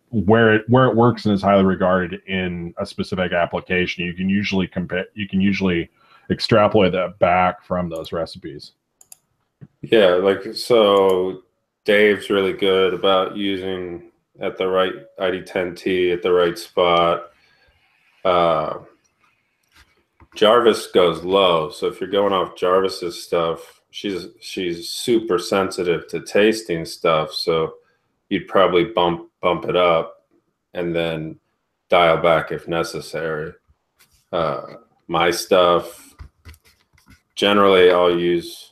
Where it works and is highly regarded in a specific application, you can usually extrapolate that back from those recipes. Yeah, like so Dave's really good about using at the right ID10T at the right spot. Jarvis goes low, so if you're going off Jarvis's stuff, she's super sensitive to tasting stuff, so you'd probably bump it up and then dial back if necessary. My stuff, generally I'll use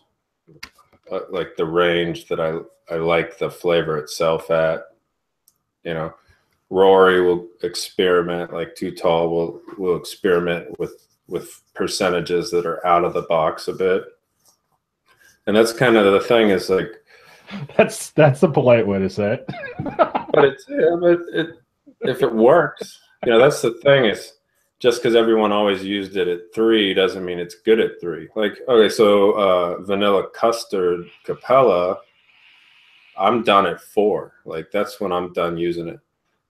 like the range that I like the flavor itself at. You know, Rory will experiment, like Too Tall will experiment with percentages that are out of the box a bit. And that's kind of the thing, is like, that's a polite way to say it. but if it works, you know, that's the thing, is just because everyone always used it at 3 doesn't mean it's good at 3. Like, okay, so vanilla custard Capella, I'm done at 4. Like that's when I'm done using it.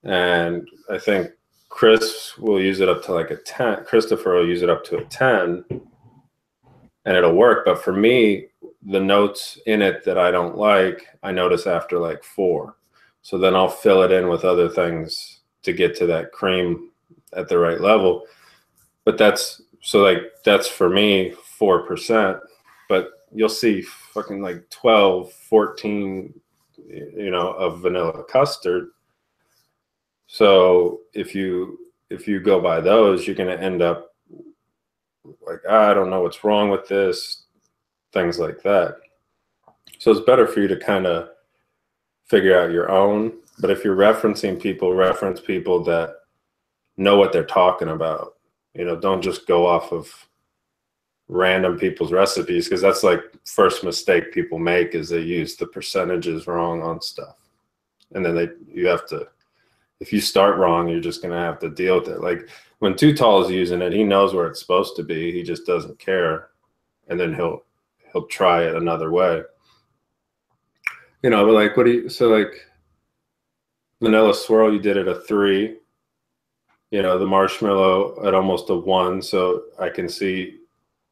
And I think Chris will use it up to like a 10. Christopher will use it up to a 10 and it'll work. But for me, the notes in it that I don't like, I notice after like 4. So then I'll fill it in with other things to get to that cream at the right level. But that's for me 4%. But you'll see fucking like 12, 14, you know, of vanilla custard. So if you go by those, you're going to end up like, I don't know what's wrong with this, things like that. So it's better for you to kind of figure out your own. But if you're referencing people, reference people that know what they're talking about. You know, don't just go off of random people's recipes, because that's like first mistake people make is they use the percentages wrong on stuff. And then you have to, if you start wrong, you're just going to have to deal with it. Like when Too Tall is using it, he knows where it's supposed to be. He just doesn't care. And then he'll try it another way. You know, but like, so like vanilla swirl, you did it a 3. You know, the marshmallow at almost a 1. So I can see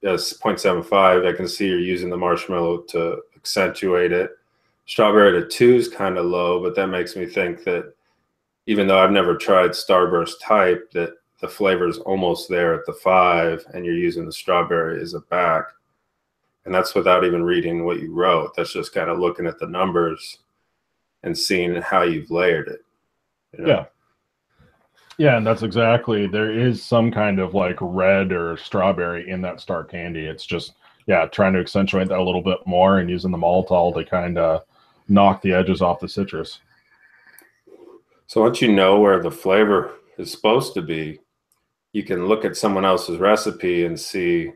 as 0.75, I can see you're using the marshmallow to accentuate it. Strawberry to 2 is kind of low, but that makes me think that even though I've never tried Starburst type, that the flavor is almost there at the 5, and you're using the strawberry as a back. And that's without even reading what you wrote. That's just kind of looking at the numbers and seeing how you've layered it. You know? Yeah. Yeah, and that's exactly, there is some kind of like red or strawberry in that star candy. It's just, yeah, trying to accentuate that a little bit more and using the maltol to kind of knock the edges off the citrus. So once you know where the flavor is supposed to be, you can look at someone else's recipe and see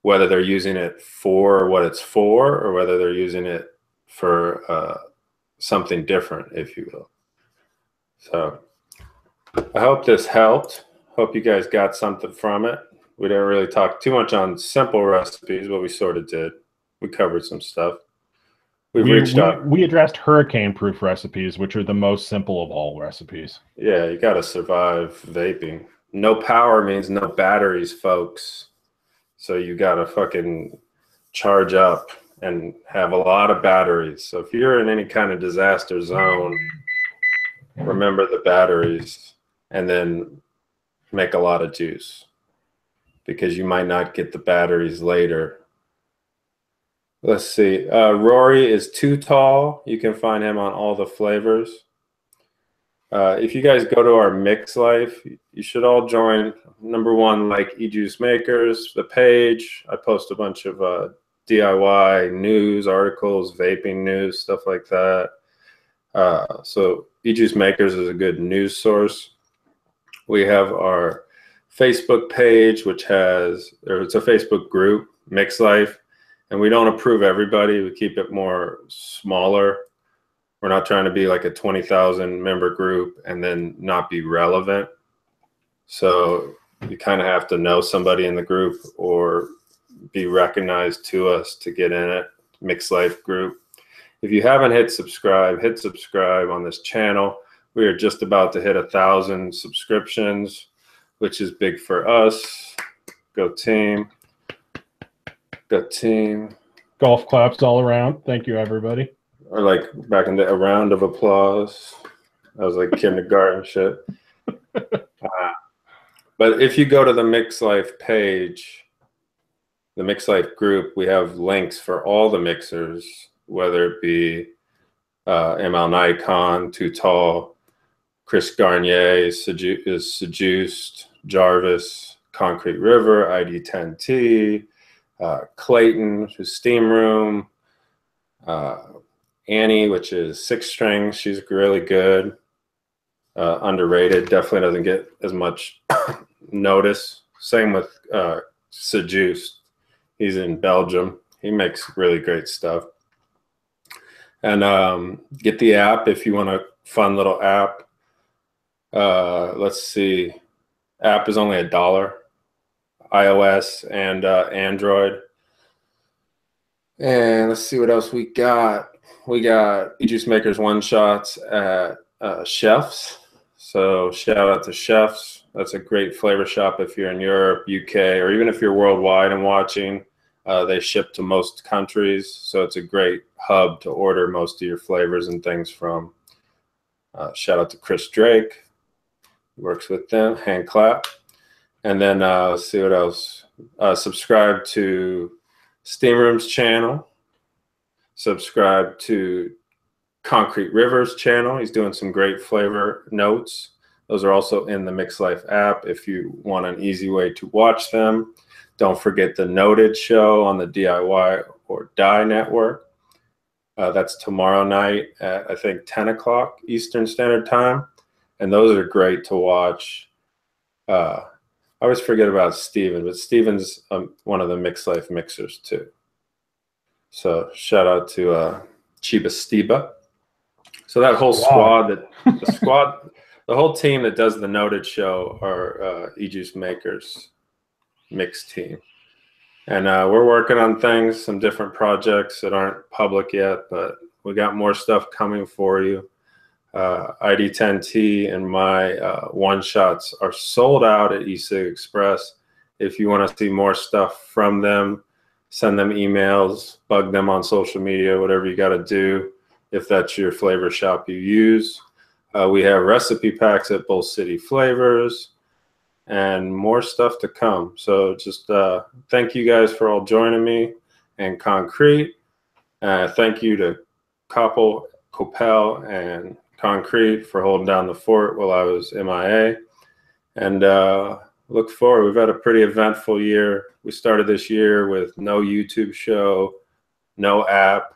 whether they're using it for what it's for, or whether they're using it for something different, if you will. So I hope this helped. Hope you guys got something from it. We didn't really talk too much on simple recipes, but we sort of did. We covered some stuff. We addressed hurricane-proof recipes, which are the most simple of all recipes. Yeah, you got to survive vaping. No power means no batteries, folks. So you got to fucking charge up and have a lot of batteries. So if you're in any kind of disaster zone, remember the batteries, and then make a lot of juice, because you might not get the batteries later. Let's see. Rory is Too Tall. You can find him on all the flavors. If you guys go to our Mixlife, you should all join. Number 1, like e-juice makers, the page. I post a bunch of DIY news articles, vaping news, stuff like that. So e-juice makers is a good news source. We have our Facebook page, which has, or it's a Facebook group, Mixlife. And we don't approve everybody. We keep it more smaller. We're not trying to be like a 20,000 member group and then not be relevant. So you kind of have to know somebody in the group or be recognized to us to get in it. Mixlife group. If you haven't hit subscribe on this channel. We are just about to hit 1,000 subscriptions, which is big for us. Go team. Go team. Golf claps all around. Thank you, everybody. Or like back in a round of applause. That was like kindergarten shit. But if you go to the Mixlife page, the Mixlife group, we have links for all the mixers, whether it be ML Nikon, Too Tall, Chris Garnier is Seduced, Jarvis, Concrete River, ID10T, Clayton, who's Steam Room, Annie, which is 6 string. She's really good. Underrated. Definitely doesn't get as much notice. Same with Seduced. He's in Belgium. He makes really great stuff. And get the app if you want a fun little app. Let's see. App is only $1. iOS and Android. And let's see what else we got. We got e-juice makers one-shots at Chefs. So shout out to Chefs. That's a great flavor shop if you're in Europe, UK, or even if you're worldwide and watching. They ship to most countries, so it's a great hub to order most of your flavors and things from. Shout out to Chris Drake. He works with them. Hand clap. And then let's see what else. Subscribe to Steam Room's channel. Subscribe to Concrete River's channel. He's doing some great flavor notes. Those are also in the Mixlife app if you want an easy way to watch them. Don't forget the Noted show on the DIY or Die Network. That's tomorrow night at, I think, 10 o'clock Eastern Standard Time. And those are great to watch. I always forget about Steven, but Steven's one of the Mixlife mixers too. So shout out to Chiba Stiba. So that whole squad, the whole team that does the Noted show are e-juice makers mix team. And we're working on things, some different projects that aren't public yet, but we got more stuff coming for you. ID10T and my one-shots are sold out at e-cig Express. If you want to see more stuff from them, send them emails, bug them on social media, whatever you got to do, if that's your flavor shop you use. We have recipe packs at both City Flavors and more stuff to come. So just thank you guys for all joining me, and Concrete. Thank you to Coppell and Concrete for holding down the fort while I was MIA. And look forward. We've had a pretty eventful year. We started this year with no YouTube show, no app,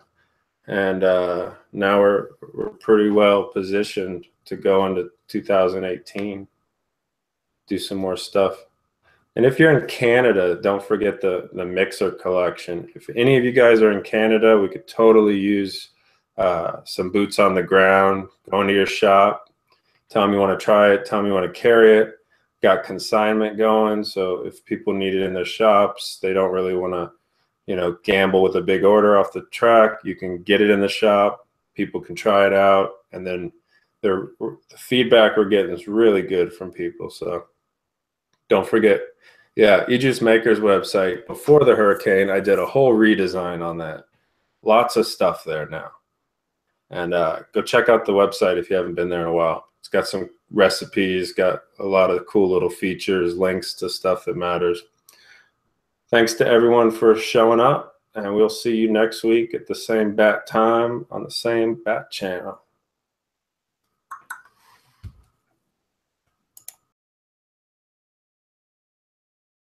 and now we're pretty well positioned to go into 2018, do some more stuff. And if you're in Canada, don't forget the mixer collection. If any of you guys are in Canada, we could totally use some boots on the ground. Go into your shop, tell them you want to try it, tell them you want to carry it. Got consignment going, so if people need it in their shops, they don't really want to, you know, gamble with a big order off the track. You can get it in the shop, people can try it out, and then the feedback we're getting is really good from people. So don't forget, yeah, e-juice Maker's website. Before the hurricane, I did a whole redesign on that. Lots of stuff there now. And go check out the website if you haven't been there in a while. It's got some recipes, got a lot of cool little features, links to stuff that matters. Thanks to everyone for showing up, and we'll see you next week at the same bat time on the same bat channel.